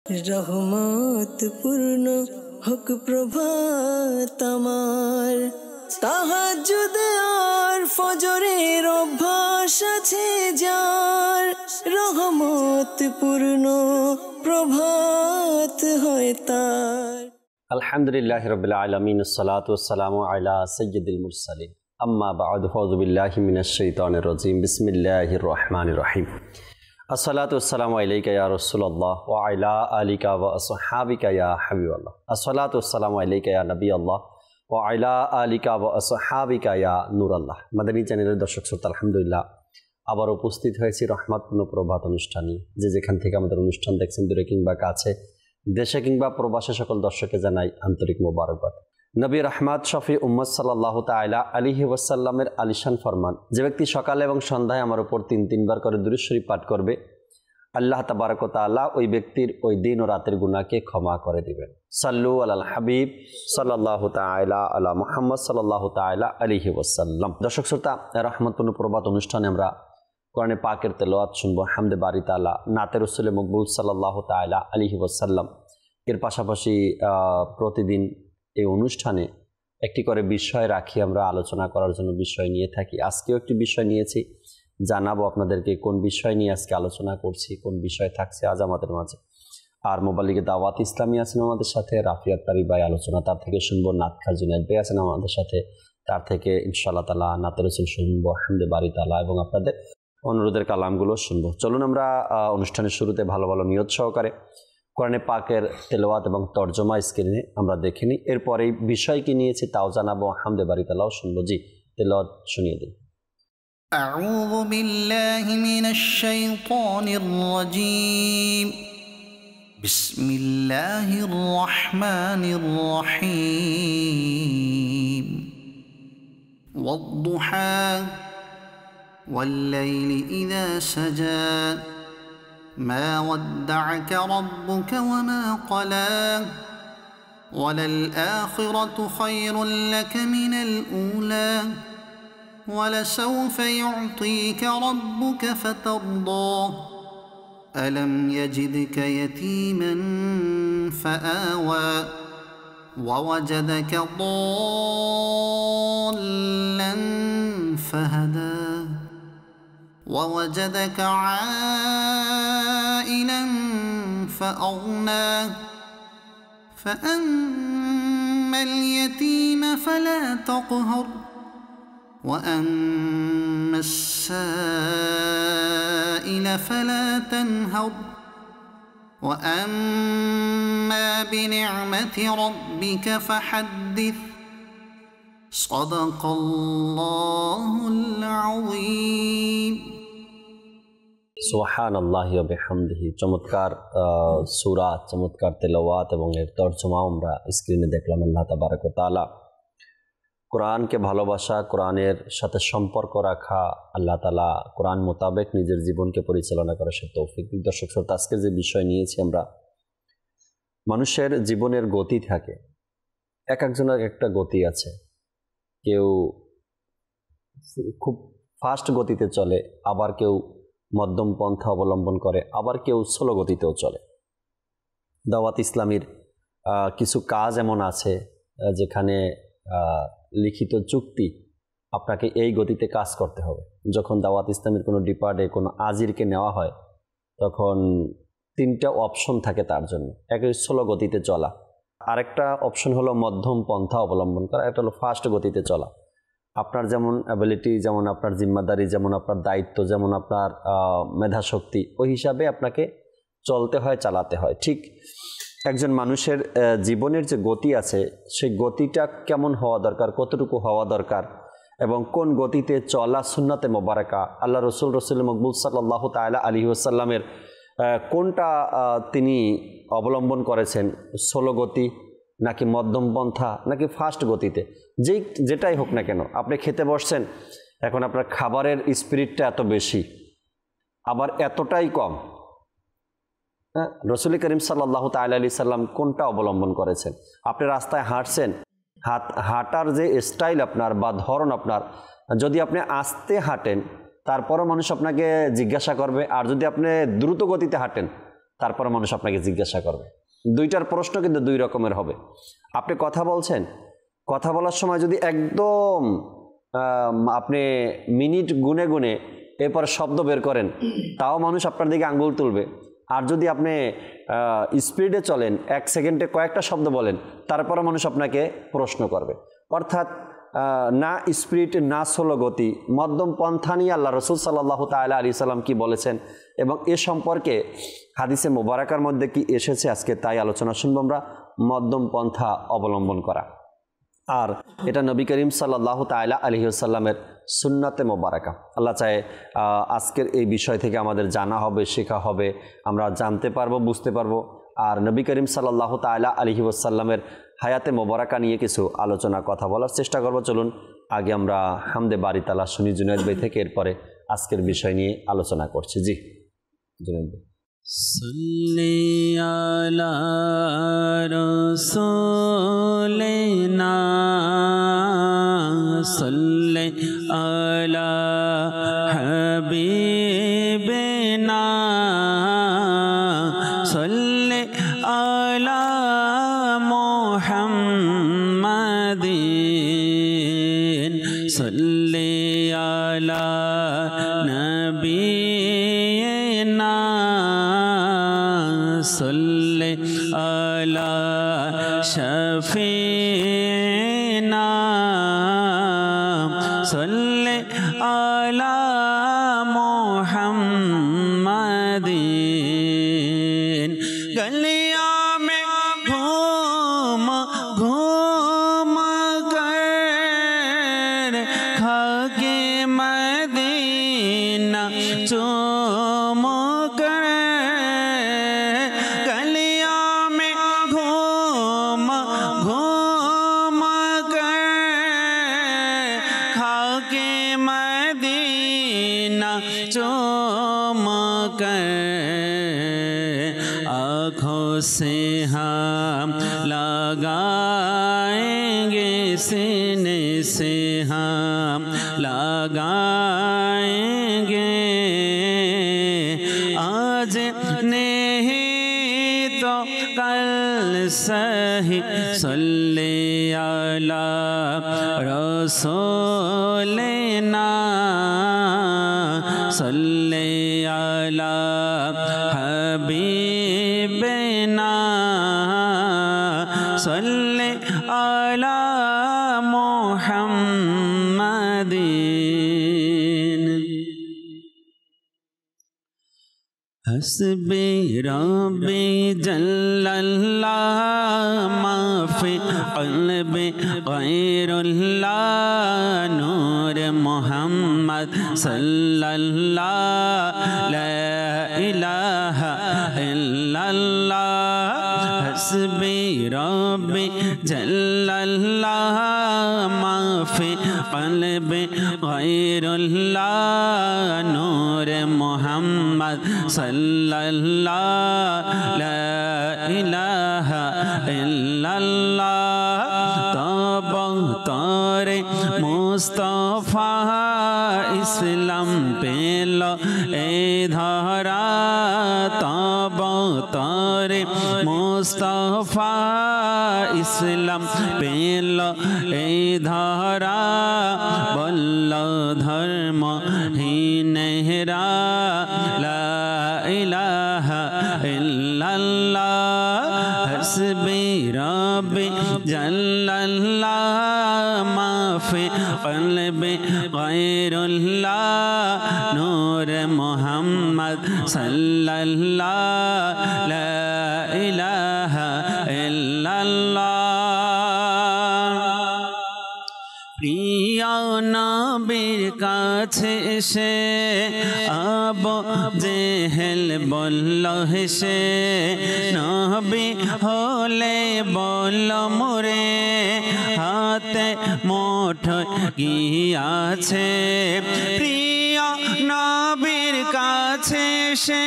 রহমত পূর্ণ হোক প্রভাত আমার, তাহাজ্জুদ আর ফজরের অভ্যাস আছে যার, রহমত পূর্ণ প্রভাত হয় তার। আলহামদুলিল্লাহি রাব্বিল আলামিন, আসসালাতু ওয়াসসালামু আলা সাইয়্যিদিল মুরসালিন, আম্মা বা'দ, ফাউযু বিল্লাহি মিনাশ শাইতানির রাজীম, বিসমিল্লাহির রহমানির রহিম। আসসালাতু ওয়াসসালামু আলাইকা ইয়া রাসূলুল্লাহ ওয়া আলা আলিকা ওয়া আসহাবিকা ইয়া হাবিবাল্লাহ। আসসালাতু ওয়াসসালামু আলাইকা ইয়া নবিয়াল্লাহ ওয়া আলা আলিকা ওয়া আসহাবিকা ইয়া নূরাল্লাহ। মাদানী চ্যানেলের দর্শক শ্রোতা, আলহামদুলিল্লাহ আবার উপস্থিত হয়েছি রহমতপূর্ণ প্রভাত অনুষ্ঠানে। যে যেখান থেকে আমাদের অনুষ্ঠান দেখছেন, দূরে কিংবা কাছে, দেশে কিংবা প্রবাসে, সকল দর্শককে জানাই আন্তরিক মোবারকবাদ। নবী রহমত শফি উম্মত সাল্লাল্লাহু তাআলা আলাইহি ওয়াসাল্লামের আলিশান ফরমান, যে ব্যক্তি সকালে এবং সন্ধ্যায় আমার উপর তিনবার করে দুরূদ শরীফ পাঠ করবে, আল্লাহ তাবারক ওয়া তাআলা ওই ব্যক্তির ওই দিন ও রাতের গুনাহকে ক্ষমা করে দিবেন। সাল্লু আলাল হাবিব সাল্লাল্লাহু তাআলা আলা মুহাম্মদ সাল্লাল্লাহু তাআলা আলাইহি ওয়াসাল্লাম। দর্শক শ্রোতা, রহমতপূর্ণ প্রভাত অনুষ্ঠানে আমরা কোরআনে পাকের তেলাওয়াত শুনবো, হামদে বারি তাআলা, নাতে রাসূলে মকবুল সাল্লাল্লাহু তাআলা আলাইহি ওয়াসাল্লাম। এর পাশাপাশি প্রতিদিন এই অনুষ্ঠানে একটি করে বিষয় রাখি, আমরা আলোচনা করার জন্য বিষয় নিয়ে থাকি। আজকেও একটি বিষয় নিয়েছি, জানাবো আপনাদেরকে কোন বিষয় নিয়ে আজকে আলোচনা করছি, কোন বিষয় থাকছে আজ আমাদের মাঝে। আর মোবালিগে দাওয়াত ইসলামী আছেন আমাদের সাথে, রাফিয়াত তারি ভাই আলোচনা, তার থেকে শুনবো। নাতখা জুনায়েদ ভাই আছেন আমাদের সাথে, তার থেকে ইনশাআল্লাহ তাআলা নাতে রাসূল শুনবো, হামদে বারি তাআলা, এবং আপনাদের অনুরোধের কালামগুলো শুনবো। চলুন আমরা অনুষ্ঠানের শুরুতে ভালো ভালো নিয়ত সহকারে কোরআনে পাকের তেলাওয়াত এবং তরজমা স্ক্রিনে আমরা দেখে নিই। এরপরে বিষয় কি নিয়েছি তাও জানাবো, হামদে বারি তাআলাও শুনবো। জি, তেলাওয়াত শুনিয়ে দিন। আউযু বিল্লাহি মিনাশ শাইতানির রাজীম, বিসমিল্লাহির রহমানির রহিম। ওয়াদ-দুহা ওয়াল-লাইলি ইযা সাজা, ما ودعك ربك وما قلى، وللآخرة خير لك من الأولى، ولسوف يعطيك ربك فترضى، ألم يجدك يتيما فآوى، ووجدك ضالا فهدى، ووجدك عائلا فأغنى، فأما اليتيم فلا تقهر، وأما السائل فلا تنهر، وأما بنعمة ربك فحدث، صدق الله العظيم। সুবহানাল্লাহি ওয়া বিহামদিহি। চমৎকার সূরা, চমৎকার তেলাওয়াত এবং এর তরজমা আমরা স্ক্রিনে দেখলাম। আল্লাহ তাবারক ওয়া তাআলা কোরআনকে ভালোবাসা, কোরআনের সাথে সম্পর্ক রাখা, আল্লাহ তাআলা কোরআন মোতাবেক নিজের জীবনকে পরিচালনা করার সে তৌফিক। দর্শক শ্রোতা, আজকে যে বিষয় নিয়েছি আমরা, মানুষের জীবনের গতি থাকে, এক একজনের একটা গতি আছে। কেউ খুব ফাস্ট গতিতে চলে, আবার কেউ মধ্যম পন্থা অবলম্বন করে, আবার কেউ স্লো গতিতেও চলে। দাওয়াত ইসলামীর কিছু কাজ এমন আছে যেখানে লিখিত চুক্তি, আপনাকে এই গতিতে কাজ করতে হবে। যখন দাওয়াত ইসলামীর কোনো ডিপার্টে কোনো আজিরকে নেওয়া হয়, তখন তিনটা অপশন থাকে তার জন্য। এক হলো স্লো গতিতে চলা, আরেকটা অপশন হলো মধ্যম পন্থা অবলম্বন করা, একটা হলো ফাস্ট গতিতে চলা। আপনার যেমন অ্যাবিলিটি, যেমন আপনার জিম্মাদারি, যেমন আপনার দায়িত্ব, যেমন আপনার মেধাশক্তি, ওই হিসাবে আপনাকে চলতে হয়, চালাতে হয়। ঠিক একজন মানুষের জীবনের যে গতি আছে, সেই গতিটা কেমন হওয়া দরকার, কতটুকু হওয়া দরকার, এবং কোন গতিতে চলা সুন্নাতে মোবারকা, আল্লাহ রসুল মকবুল সাল্লাল্লাহু তাআলা আলাইহি ওয়াসাল্লামের কোনটা তিনি অবলম্বন করেছেন, স্লো গতি নাকি মধ্যম পন্থা নাকি ফাস্ট গতিতে, যেটাই হোক না কেন, আপনি খেতে বসছেন, এখন আপনার খাবারের স্পিরিটটা এত বেশি, আবার এতটাই কম। রসুল করিম সাল্লাল্লাহু তাআলা আলাইহি সাল্লাম কোনটা অবলম্বন করেছেন? আপনি রাস্তায় হাঁটছেন, হাঁটার যে স্টাইল আপনার বা ধরন আপনার, যদি আপনি আস্তে হাঁটেন তারপরও মানুষ আপনাকে জিজ্ঞাসা করবে, আর যদি আপনি দ্রুত গতিতে হাঁটেন তারপর মানুষ আপনাকে জিজ্ঞাসা করবে। দুইটার প্রশ্ন কিন্তু দুই রকমের হবে। আপনি কথা বলছেন, কথা বলার সময় যদি একদম আপনি মিনিট গুনে গুনে এরপর শব্দ বের করেন, তাও মানুষ আপনার দিকে আঙ্গুল তুলবে। আর যদি আপনি স্পিডে চলেন, 1 সেকেন্ডে কয়েকটা শব্দ বলেন, তারপরে মানুষ আপনাকে প্রশ্ন করবে। অর্থাৎ না স্পিড না স্লো গতি, মধ্যম পন্থা নিয়ে আল্লাহ রসুল সাল্লাল্লাহু তাআলা আলাইহি সাল্লাম কি বলেছেন এবং এ সম্পর্কে হাদিসে মোবারকার মধ্যে কি এসেছে, আজকে তাই আলোচনা শুনবো আমরা। মধ্যম পন্থা অবলম্বন করা, আর এটা নবী করিম সাল্লাল্লাহু তাআলা আলাইহি ওয়াসাল্লামের সুন্নাতে মোবারকা। আল্লাহ চায় আজকের এই বিষয় থেকে আমাদের জানা হবে, শেখা হবে, আমরা জানতে পারবো, বুঝতে পারবো। আর নবী করিম সাল্লাল্লাহু তাআলা আলাইহি ওয়াসাল্লামের হায়াতে মোবারকা নিয়ে কিছু আলোচনা, কথা বলার চেষ্টা করব। চলুন আগে আমরা হামদে বারি তাআলা শুনি জুনায়েদ ভাই থেকে, এরপরে আজকের বিষয় নিয়ে আলোচনা করছি। জি জুনায়েদ ভাই। সাল্লি আলা রাসূলিনা সাল্লি আলা হাবিবিনা সাল্লি আলা মুহাম্মাদিন সাল্লি আলা নবিয়িনা সাল্লি আলা শাফিনা সাল্লি আলা মুহাম্মাদিন। গলিয়া মে ঘুম ঘুম কর খাকে মদিনা চুম কর, গলিয়া মে ঘুম ঘুম কর খাকে मदीना चूम कर आँखों से हम लगाएंगे, सीने से हम लगाएंगे, आज नहीं तो कल सही। सल्ले अला रसूलिना सल्ले अला हबीबिना सल्ले अला मुहम्मदिन। हस्बी रब्बी जल्लल्लाह मा फी क़ल्बी गैरुल्लाह नूर मोहम्मद सल्लल्लाह ला इलाहा इल्लल्लाह। हस्बी रब्बी जल्लल्लाह मा फी क़ल्बी गैरुल्लाह नूर मोहम्मद सल्लल्लाह ला इलाहा इल्लल्लाह। तब तारे मुस्तफा इस्लाम पेलो ए धरा, तब तारे मुस्तफा इस्लाम पेलो ए धरा, बल्ल धर्म ही नेहरा ला इलाहा इल्लल्लाह। हस्बी रब्बी जल्लल्लाह मा फी क़ल्बी गैरुल्लाह नूर मोहम्मद सल्लल्लाह ला इलाहा इल्लल्लाह। প্রিয় নবীর কাছে এসে আবু জেহেল বলল হেসে, নবী হলে বলল মোরে হাতে মুঠোয় কি আছে। প্রিয় নবীর কাছে এসে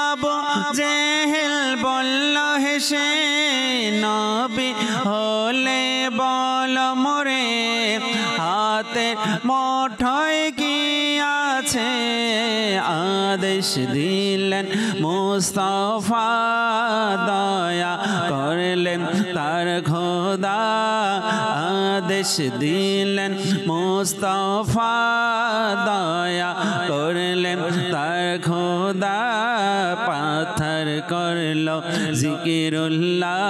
আবু জেহেল বলল হেসে, নবী হলে বল মোরে হাতে মুঠোয় কি আছে। আদেশ দিলেন মুস্তাফা দয়া করলেন তার খোদা আদেশ দিলেন মুস্তাফা দয়া করলেন তার খোদা পাথর করলো জিকিরুল্লাহ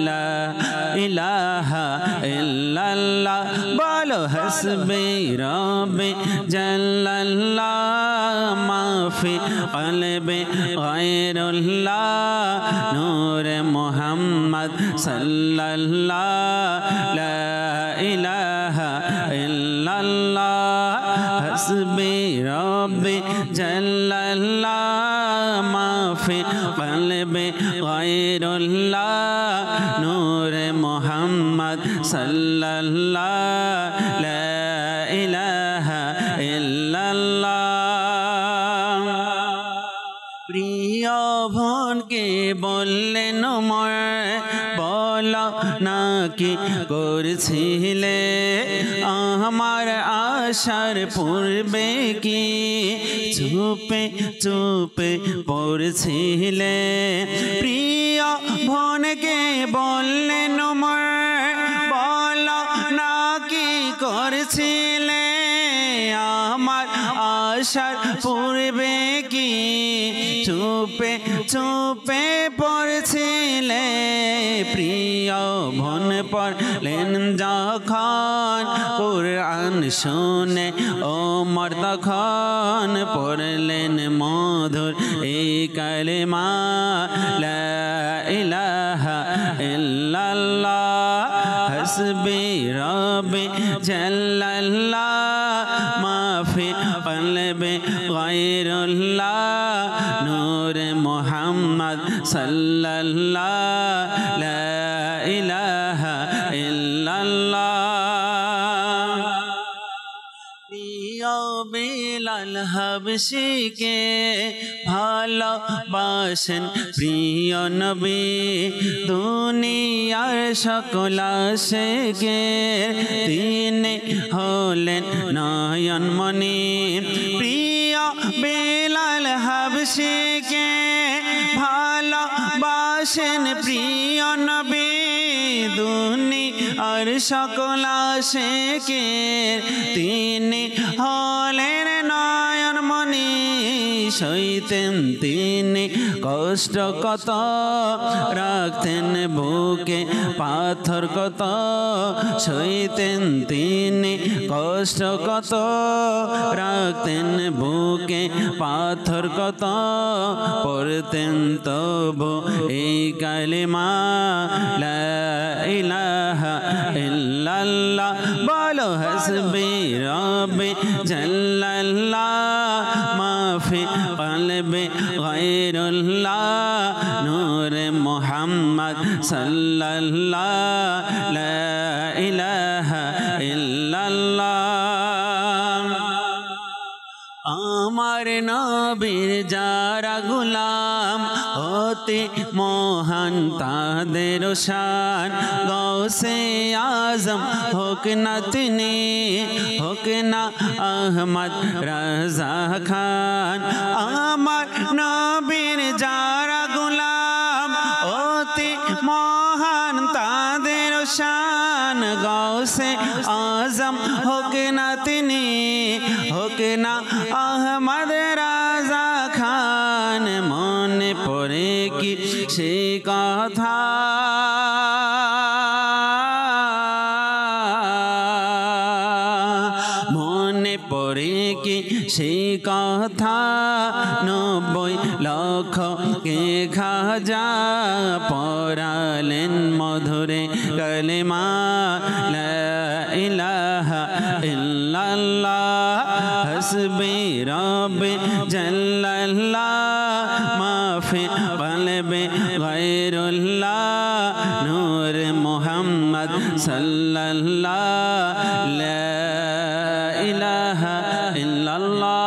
লা ইলাহা ইল্লাল্লাহ বলো হসবি রব্বি জাল্লাল্লাহ মাফি কলবি গায়রুল্লাহ নূরে মুহাম্মদ সাল্লাল্লাহ লা ইলাহা ইল্লাল্লাহ হসবি রব্বি জাল্লাল্লাহ মাফি কলবি গায়রুল্লাহ নূরে মুহাম্মদ সাল্লাল্লাহ লা ইলাহা ইল্লাল্লাহ প্রিয় বোনকে বললেন মোর বলো নাকি করছিলে আমার আশার পূর্বে কি চুপে চুপে পড়ছিলে প্রিয় বোনকে বললেন মোর বলো নাকি করছিলে আমার আশার পূর্বে কি চুপে চুপে পড়ছিলে প্রিয় বোন পড়লেন যখন কুরআন শুনে ওমর তখন পড়লেন মধুর এই কালেমা লা ইলাহা ইল্লাল্লাহ হসবি রব্বি জাল্লাল্লাহ মাফি কলবি গায়রুল্লাহ নূরে মুহাম্মদ সাল্লাল্লাহ লা ইলাহা ইল্লাল্লাহ প্রিয় বিলাল হাবশিকে ভালোবাসেন প্রিয় নবী দুনিয়ার সকল আশিকে তিনি হলেন নয়নমণি প্রিয় বিলাল হাবশিকে ভালোবাসেন প্রিয় নবী দুনিয়ার সকল আশিকে তিনি হলেন নয়নমণি সইতেন তিনি কষ্ট কত রাখতেন বুকে পাথর কত সইতেন তিনি কষ্ট কত রাখতেন বুকে পাথর কত পড়তেন তবু এই কালেমা লা ইলাহা ইল্লাল্লাহ বলো হসবি রব্বি জাল্লাল্লাহ মাফি কলবি গায়রুল্লাহ নূরে মুহাম্মদ সাল্লাল্লাহ লা ইলাহা ইল্লাল্লাহ আমার নবীর যারা গোলাম হতে মহান তাদের শান গৌসে আজম হোক না তিনি হোক না আহমদ রাজা খান আমার নবীর যারা গোলাম হতে মহান তাদের শান গৌসে আজম হোক না তিনি হোক না আহমদ রাজা খান মনে পড়ে কি সে কথা মনে পড়ে কি সে কথা 90 লক্ষ কে খাজা পড়ালেন মধুরে কালেমা লা ইলাহা ইল্লাল্লাহ হসবি রব্বি জাল্লাল্লাহ মাফি কলবি গায়রুল্লাহ নূরে মুহাম্মদ সাল্লাল্লাহ লা ইলাহা ইল্লাল্লাহ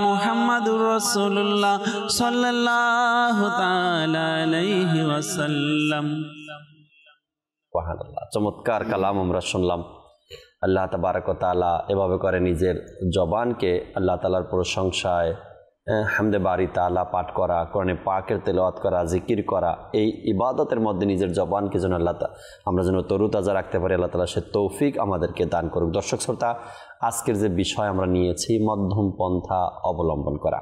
মুহাম্মাদুর রাসূলুল্লাহ সাল্লাল্লাহু তাআলা আলাইহি ওয়াসাল্লাম। সুবহানাল্লাহ, চমৎকার কালাম আমরা শুনলাম। আল্লাহ তাবারক ওয়া তাআলা এভাবে করে নিজের জবানকে আল্লাহ তাআলার প্রশংসায় হামদে বারি তাআলা পাঠ করা, কোরআনে পাকের তেলাওয়াত করা, জিকির করা, এই ইবাদতের মধ্যে নিজের জবানকে যেন আমরা যেন তরুতাজা রাখতে পারি, আল্লাহ তাআলা সে তৌফিক আমাদেরকে দান করুক। দর্শক শ্রোতা, আজকের যে বিষয় আমরা নিয়েছি মধ্যম পন্থা অবলম্বন করা।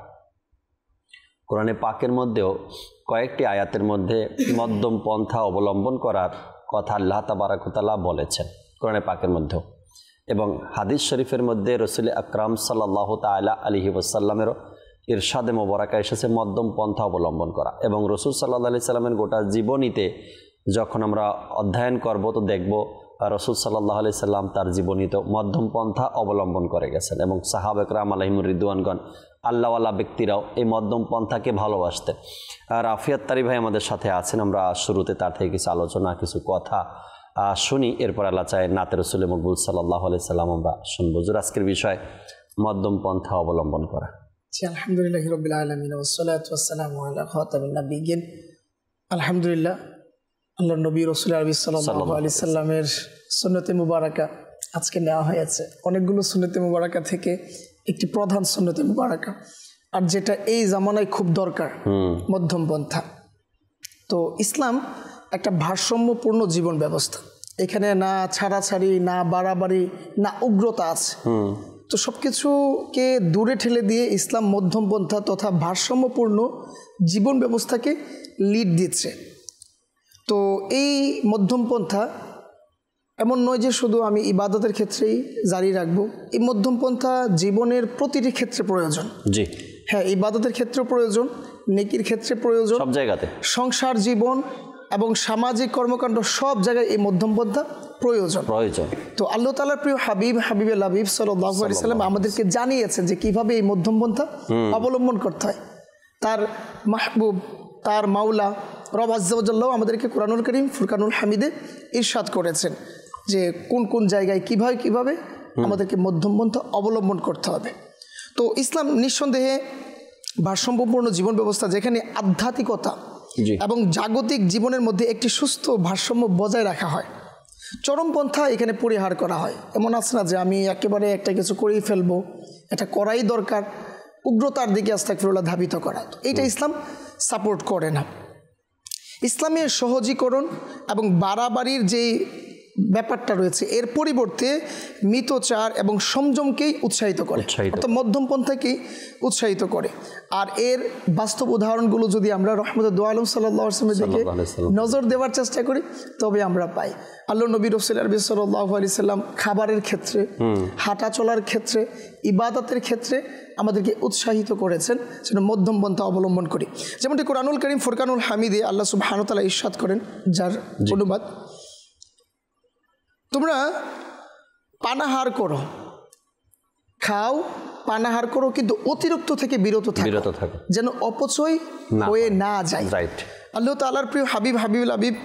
কোরআনে পাকের মধ্যেও কয়েকটি আয়াতের মধ্যে মধ্যম পন্থা অবলম্বন করার কথা আল্লাহ তাবারাক ওয়া তাআলা বলেছেন কোরআনে পাকের মধ্যেও, এবং হাদিস শরীফের মধ্যে রাসূল আকরাম সাল্লাল্লাহু তাআলা আলাইহি ওয়াসাল্লামেরও ইরশাদে মোবারকা এসেছে মধ্যম পন্থা অবলম্বন করা। এবং রাসূল সাল্লাল্লাহু আলাইহি সাল্লামের গোটা জীবনীতে যখন আমরা অধ্যয়ন করব তো দেখব রাসূল সাল্লাল্লাহু আলাইহি সাল্লাম তার জীবনীতে মধ্যম পন্থা অবলম্বন করে গেছেন, এবং সাহাবা একরাম আলাইহিমুর রিদওয়ানগণ আল্লাহওয়ালা ব্যক্তিরাও এই মধ্যম পন্থাকে ভালোবাসতেন। আর আফিয়াত তারি ভাই আমাদের সাথে আছেন, আমরা শুরুতে তার থেকে কিছু আলোচনা, কিছু কথা শুনি, এরপর আল্লাহ চায় নাতে রাসূল মকবুল সাল্লাল্লাহু আলাইহি সাল্লাম আমরা শুনবো। হুজুর, আজকের বিষয় মধ্যম পন্থা অবলম্বন করা। আলহামদুলিল্লাহি রাব্বিল আলামিন ওয়াস সালাতু ওয়াস সালামু আলা খাতামিন নাবিয়্যিন। আলহামদুলিল্লাহ, আল্লাহর নবী রাসূল সাল্লাল্লাহু আলাইহি সাল্লামের সুন্নতে মুবারাকা আজকে নেওয়া হয়েছে। অনেকগুলো সুন্নতে মুবারাকা থেকে একটি প্রধান সুন্নতে মুবারাকা, আর যেটা এই জামানায় খুব দরকার, মধ্যম পন্থা। তো ইসলাম একটা ভারসাম্যপূর্ণ জীবন ব্যবস্থা, এখানে না ছাড়াছাড়ি, না বাড়াবাড়ি, না উগ্রতা আছে। তো সব কিছুকে দূরে ঠেলে দিয়ে ইসলাম মধ্যম পন্থা তথা ভারসাম্যপূর্ণ জীবন ব্যবস্থাকে লিড দিচ্ছে। তো এই মধ্যম পন্থা এমন নয় যে শুধু আমি ইবাদতের ক্ষেত্রেই জারি রাখবো, এই মধ্যম পন্থা জীবনের প্রতিটি ক্ষেত্রে প্রয়োজন। জি হ্যাঁ, ইবাদতের ক্ষেত্রে প্রয়োজন, নেকির ক্ষেত্রে প্রয়োজন, সব জায়গাতে, সংসার জীবন এবং সামাজিক কর্মকাণ্ড সব জায়গায় এই মধ্যম পন্থা প্রয়োজন। তো আল্লাহ তাআলার প্রিয় হাবিবুল হাবিব সাল্লাল্লাহু আলাইহি সাল্লাম আমাদেরকে জানিয়েছেন যে কিভাবে এই মধ্যম পন্থা অবলম্বন করতে হয়। তার মাহবুব, তার মাওলা রব আযজা ওয়া জাল্লা আমাদেরকে কুরআনুল কারীম ফুরকানুল হামিদে ইরশাদ করেছেন যে কোন কোন জায়গায় কিভাবে আমাদেরকে মধ্যম পন্থা অবলম্বন করতে হবে। তো ইসলাম নিঃসন্দেহে ভারসাম্যপূর্ণ জীবন ব্যবস্থা, যেখানে আধ্যাত্মিকতা এবং জাগতিক জীবনের মধ্যে একটি সুস্থ ভারসাম্য বজায় রাখা হয়। চরমপন্থা এখানে পরিহার করা হয়। এমন আছে না যে আমি একেবারে একটা কিছু করেই ফেলবো, এটা করাই দরকার, উগ্রতার দিকে আস্তাগফিরুল্লাহ ধাবিত করা, এটা ইসলাম সাপোর্ট করে না। ইসলামের সহজীকরণ এবং বাড়াবাড়ির যেই ব্যাপারটা রয়েছে এর পরিবর্তে মিতচার এবং সংযমকেই উৎসাহিত করে, অর্থাৎ মধ্যম পন্থাকেই উৎসাহিত করে। আর এর বাস্তব উদাহরণগুলো যদি আমরা রহমতে দু আলম সাল্লাল্লাহু আলাইহি ওয়াসাল্লামের দিকে নজর দেওয়ার চেষ্টা করি তবে আমরা পাই আল্লাহ নবী রাসূল সাল্লাল্লাহু আলাইহি সাল্লাম খাবারের ক্ষেত্রে, হাঁটা চলার ক্ষেত্রে, ইবাদতের ক্ষেত্রে আমাদেরকে উৎসাহিত করেছেন যেন মধ্যম পন্থা অবলম্বন করি। যেমনটি কুরআনুল কারীম ফুরকানুল হামিদে আল্লাহ সুবহানাহু ওয়া তাআলা ইরশাদ করেন, যার অনুবাদ, তোমরা পানাহার করো, খাও, পানাহার করো, কিন্তু অতিরিক্ত থেকে বিরত থাকো যেন অপচয় হয়ে না যায়। আল্লাহ তাআলার প্রিয় হাবিবুল হাবিব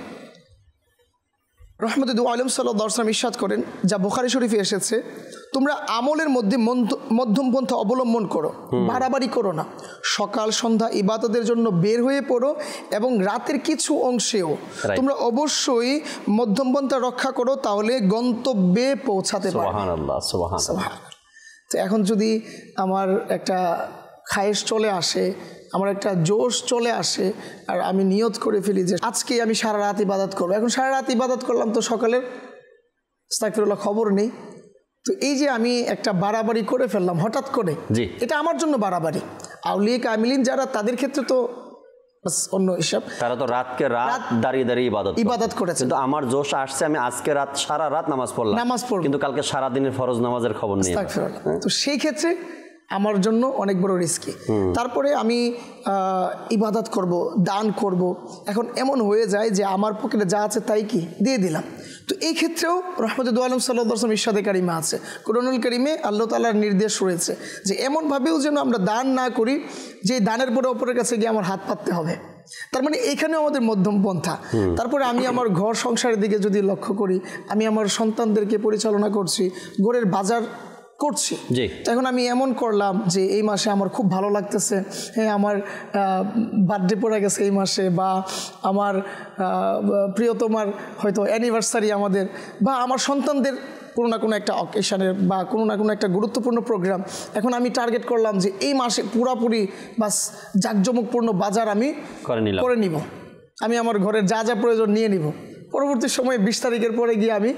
রহমতে দু আলম সাল্লাল্লাহু আলাইহি ওয়াসাল্লাম ইরশাদ করেন, যা বুখারী শরীফে এসেছে, তোমরা আমলের মধ্যে মধ্যম পন্থা অবলম্বন করো, বাড়াবাড়ি করো না। সকাল সন্ধ্যা ইবাদতের জন্য বের হয়ে পড়ো এবং রাতের কিছু অংশেও তোমরা অবশ্যই মধ্যম পন্থা রক্ষা করো, তাহলে গন্তব্যে পৌঁছাতে পারবে। সুবহানাল্লাহ, সুবহানাল্লাহ। তো এখন যদি আমার একটা খায়েশ চলে আসে, আমার একটা জোশ চলে আসে, আর আমি নিয়ত করে ফেলি যে আজকে আমি সারা রাত ইবাদত করবো, এখন সারা রাত ইবাদত করলাম তো সকালের আস্তাগফিরুল্লাহ খবর নেই, তো এই যে আমি একটা বাড়াবাড়ি করে ফেললাম হঠাৎ করে, এটা আমার জন্য বাড়াবাড়ি। আউলিয়া কামিলিন যারা, তাদের ক্ষেত্রে তো অন্য হিসাব, তারা তো রাতকে রাত দাঁড়িয়ে দাঁড়িয়ে ইবাদত করেছে। কিন্তু আমার জোশ আসছে, আমি আজকে রাত সারা রাত নামাজ পড়লাম, কিন্তু কালকে সারা দিনের ফরজ নামাজের খবর নেই। তো সেই ক্ষেত্রে আমার জন্য অনেক বড় রিস্কি। তারপরে আমি ইবাদত করব, দান করব, এখন এমন হয়ে যায় যে আমার পকেটে যা আছে তাই কি দিয়ে দিলাম। তো এই ক্ষেত্রেও রহমতে দু আলম সাল্লাল্লাহু আলাইহি ওয়াসাল্লাম ইরশাদে কারিমা আছে, কুরআনুল কারীমে আল্লাহ তাআলার নির্দেশ রয়েছে যে এমনভাবেও যেন আমরা দান না করি যে দানের পরে অপরের কাছে গিয়ে আমার হাত পাততে হবে। তার মানে এখানেও আমাদের মধ্যম পন্থা। তারপরে আমি আমার ঘর সংসারের দিকে যদি লক্ষ্য করি, আমি আমার সন্তানদেরকে পরিচালনা করছি, ঘরের বাজার করছি, এখন আমি এমন করলাম যে এই মাসে আমার খুব ভালো লাগতেছে, হ্যাঁ আমার বার্থডে পড়ে গেছে এই মাসে, বা আমার প্রিয়তমার হয়তো অ্যানিভার্সারি আমাদের, বা আমার সন্তানদের কোনো না কোনো একটা অকেশনের বা কোনো না কোনো একটা গুরুত্বপূর্ণ প্রোগ্রাম, এখন আমি টার্গেট করলাম যে এই মাসে পুরাপুরি বাস জাঁকজমকপূর্ণ বাজার আমি করে নিব, আমি আমার ঘরের যা যা প্রয়োজন নিয়ে নিব। পরবর্তী সময়ে 20 তারিখের পরে গিয়ে আমি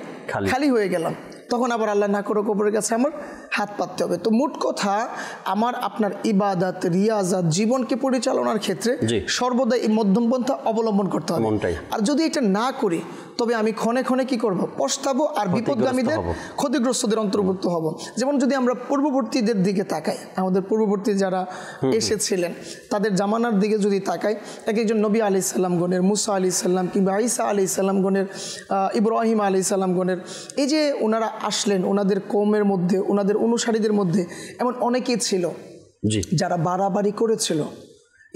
খালি হয়ে গেলাম, তখন আবার আল্লাহ না করে কবরের কাছে আমার হাত পাততে হবে। তো মোট কথা, আমার আপনার ইবাদত রিয়াজাত জীবনকে পরিচালনার ক্ষেত্রে সর্বদা এই মধ্যমপন্থা অবলম্বন করতে হবে। আর যদি এটা না করি তবে আমি ক্ষণে ক্ষণে কি করব, পস্তাবো আর বিপদগামীদের ক্ষতিগ্রস্তদের অন্তর্ভুক্ত হব। যেমন যদি আমরা পূর্ববর্তীদের দিকে তাকাই, আমাদের পূর্ববর্তী যারা এসেছিলেন তাদের জামানার দিকে যদি তাকাই, এক একজন নবী আলাইহিস সালাম গণের, মুসা আলাইহিস সালাম কিংবা ঈসা আলাইহিস সালাম গণের, ইব্রাহিম আলাইহিস সালাম গণের, এই যে ওনারা আসলেন, ওনাদের কওমের মধ্যে, ওনাদের অনুসারীদের মধ্যে এমন অনেকেই ছিল যারা বাড়াবাড়ি করেছিল।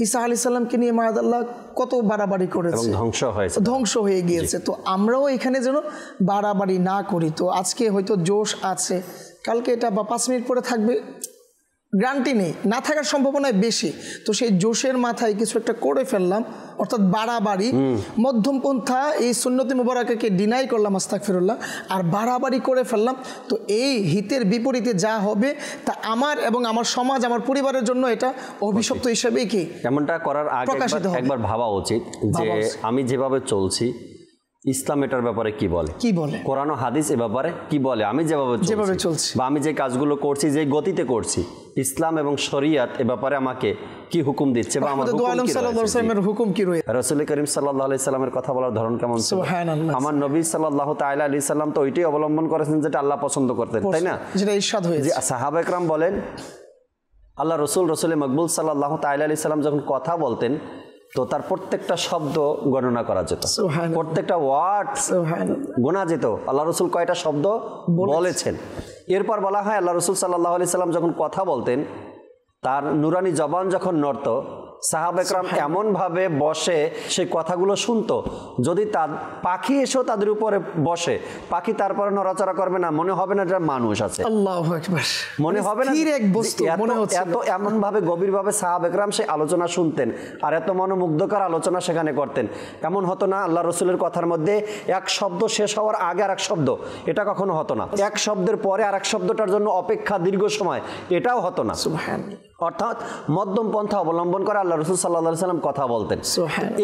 ঈসা আলাইহিস সালামকে নিয়ে মাআযাল্লাহ কত বাড়াবাড়ি করেছে, ধ্বংস হয়ে গিয়েছে। তো আমরাও এখানে যেন বাড়াবাড়ি না করি। তো আজকে হয়তো জোশ আছে, কালকে এটা বা 5 মিনিট পরে থাকবে, গ্যারান্টি নেই, না থাকার সম্ভাবনায় বেশি। তো সেই জোশের মাথায় কিছু একটা করে ফেললাম, অর্থাৎ বাড়াবাড়ি। মধ্যমপন্থা এই সুন্নতে মুবারাকাকে ডিনাই করলাম, আস্তাগফিরুল্লাহ, আর বাড়াবাড়ি করে ফেললাম। তো এই হিতের বিপরীতে যা হবে তা আমার এবং আমার সমাজ, আমার পরিবারের জন্য এটা অভিশপ্ত হিসেবেই কি এমনটা করার আগে একবার ভাবা উচিত যে আমি যেভাবে চলছি ইসলাম এটার ব্যাপারে কি বলে, কোরআন ও হাদিস এ ব্যাপারে কি বলে, আমি যেভাবে চলছি বা আমি যে কাজগুলো করছি, যে গতিতে করছি, ইসলাম এবং শরিয়ত এ ব্যাপারে আমাকে কি হুকুম দিচ্ছে বা আমার হুকুম কি রয়েছে। রাসূল করিম সাল্লাল্লাহু আলাইহি সাল্লামের কথা বলার ধরন কেমন ছিল, আমার নবী সাল্লাল্লাহু তাআলা আলাইহি সাল্লাম তো ওইটাই অবলম্বন করেছেন যেটা আল্লাহ পছন্দ করতেন, তাই না, যেটা ইরশাদ হয়েছে। সাহাবা একরাম বলেন আল্লাহ রসুল মকবুল সাল্লাল্লাহু তাআলা আলাইহি সাল্লাম যখন কথা বলতেন তো তার প্রত্যেকটা শব্দ গণনা করা যেত, প্রত্যেকটা ওয়ার্ড গোনা যেত, আল্লাহ রসুল কয়টা শব্দ বলেছেন। এরপর বলা হয় আল্লাহ রসুল সাল্লাল্লাহু আলাইহি সাল্লাম যখন কথা বলতেন তার নুরানি জবান যখন নড়ত, সাহাবা একরাম এমনভাবে বসে সেই কথাগুলো শুনতো, যদি তার পাখি এসেও তাদের উপরে বসে, পাখি তারপরে নড়াচড়া করবে না, মনে হবে না এটা মানুষ আছে, আল্লাহু আকবার, মনে হবে না এত এমনভাবে গভীরভাবে সাহাবা একরাম সেই আলোচনা শুনতেন আর এত মনোমুগ্ধকর আলোচনা সেখানে করতেন। এমন হতো না আল্লাহ রসুলের কথার মধ্যে এক শব্দ শেষ হওয়ার আগে আর এক শব্দ, এটা কখনো হতো না। এক শব্দের পরে আর এক শব্দটার জন্য অপেক্ষা দীর্ঘ সময়, এটাও হতো না। অর্থাৎ মধ্যম পন্থা অবলম্বন করে আল্লাহ রসুল সাল্লাল্লাহু আলাইহি সাল্লাম কথা বলতেন।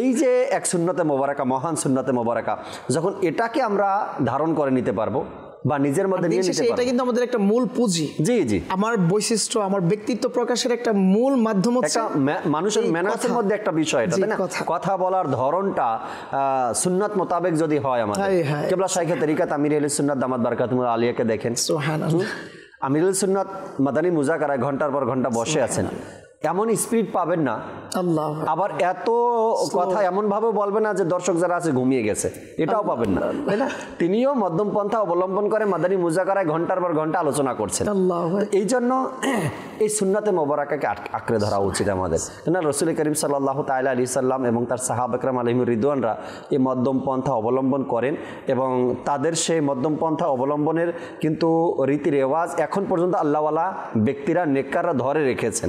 এই যে এক সুন্নতে মোবারকা, মহান সুন্নতে মোবারকা, যখন এটাকে আমরা ধারণ করে নিতে পারবো বা নিজের মধ্যে নিয়ে নিতে পারবো, এটা কিন্তু আমাদের একটা মূল পুঁজি। জি আমার বৈশিষ্ট্য, আমার ব্যক্তিত্ব প্রকাশের একটা মূল মাধ্যম হচ্ছে মানুষের ম্যানার্সের মধ্যে একটা বিষয়, এটা তাই না, কথা বলার ধরনটা সুন্নাত মোতাবেক যদি হয়। আমাদের কিবলা শাইখে তরিকাত আমির আহলে সুন্নাত দামাত বারাকাতুহুল আলিয়াকে দেখেন, সুবহানাল্লাহ, আমিরুল সুন্নাত মাদানী মুজাকারায় ঘন্টার পর ঘন্টা বসে আছেন, এমন স্পিড পাবেন না, আবার এত কথা এমন ভাবে বলবে না যে দর্শক যারা আছে ঘুমিয়ে গেছে, এটাও পাবেন না, তাই না। তিনিও মধ্যম পন্থা অবলম্বন করে মাদানী মুজাকারায় ঘন্টার পর ঘন্টা আলোচনা করছেন। এই জন্য এই সুন্নাতে মোবারকাকে আঁকড়ে ধরা উচিত আমাদের, না। রাসূল করিম সাল্লাল্লাহু তাআলা আলাইহি সাল্লাম এবং তার সাহাবা একরাম আলাইহিম রিদওয়ানরা এই মধ্যম পন্থা অবলম্বন করেন এবং তাদের সেই মধ্যম পন্থা অবলম্বনের কিন্তু রীতি রেওয়াজ এখন পর্যন্ত আল্লাহওয়ালা ব্যক্তিরা, নেককাররা ধরে রেখেছেন।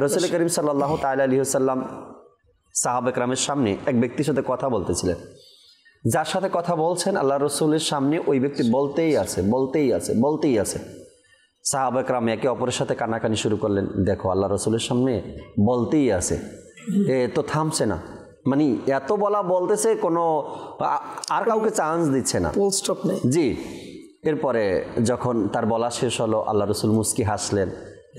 রাসূল করিম সাল্লাল্লাহু তাআলা আলাইহি সাল্লাম সাহাবা একরামের সামনে এক ব্যক্তির সাথে কথা বলতেছিলেন, যার সাথে কথা বলছেন আল্লাহ রসুলের সামনে ওই ব্যক্তি বলতেই আছে। সাহাবা একরাম একে অপরের সাথে কানাকানি শুরু করলেন, দেখো আল্লাহ রসুলের সামনে বলতেই আছে, এ তো থামছে না, মানে এত বলতেছে, কোনো আর কাউকে চান্স দিচ্ছে না, জি। এরপরে যখন তার বলা শেষ হলো আল্লাহ রসুল মুস্কি হাসলেন,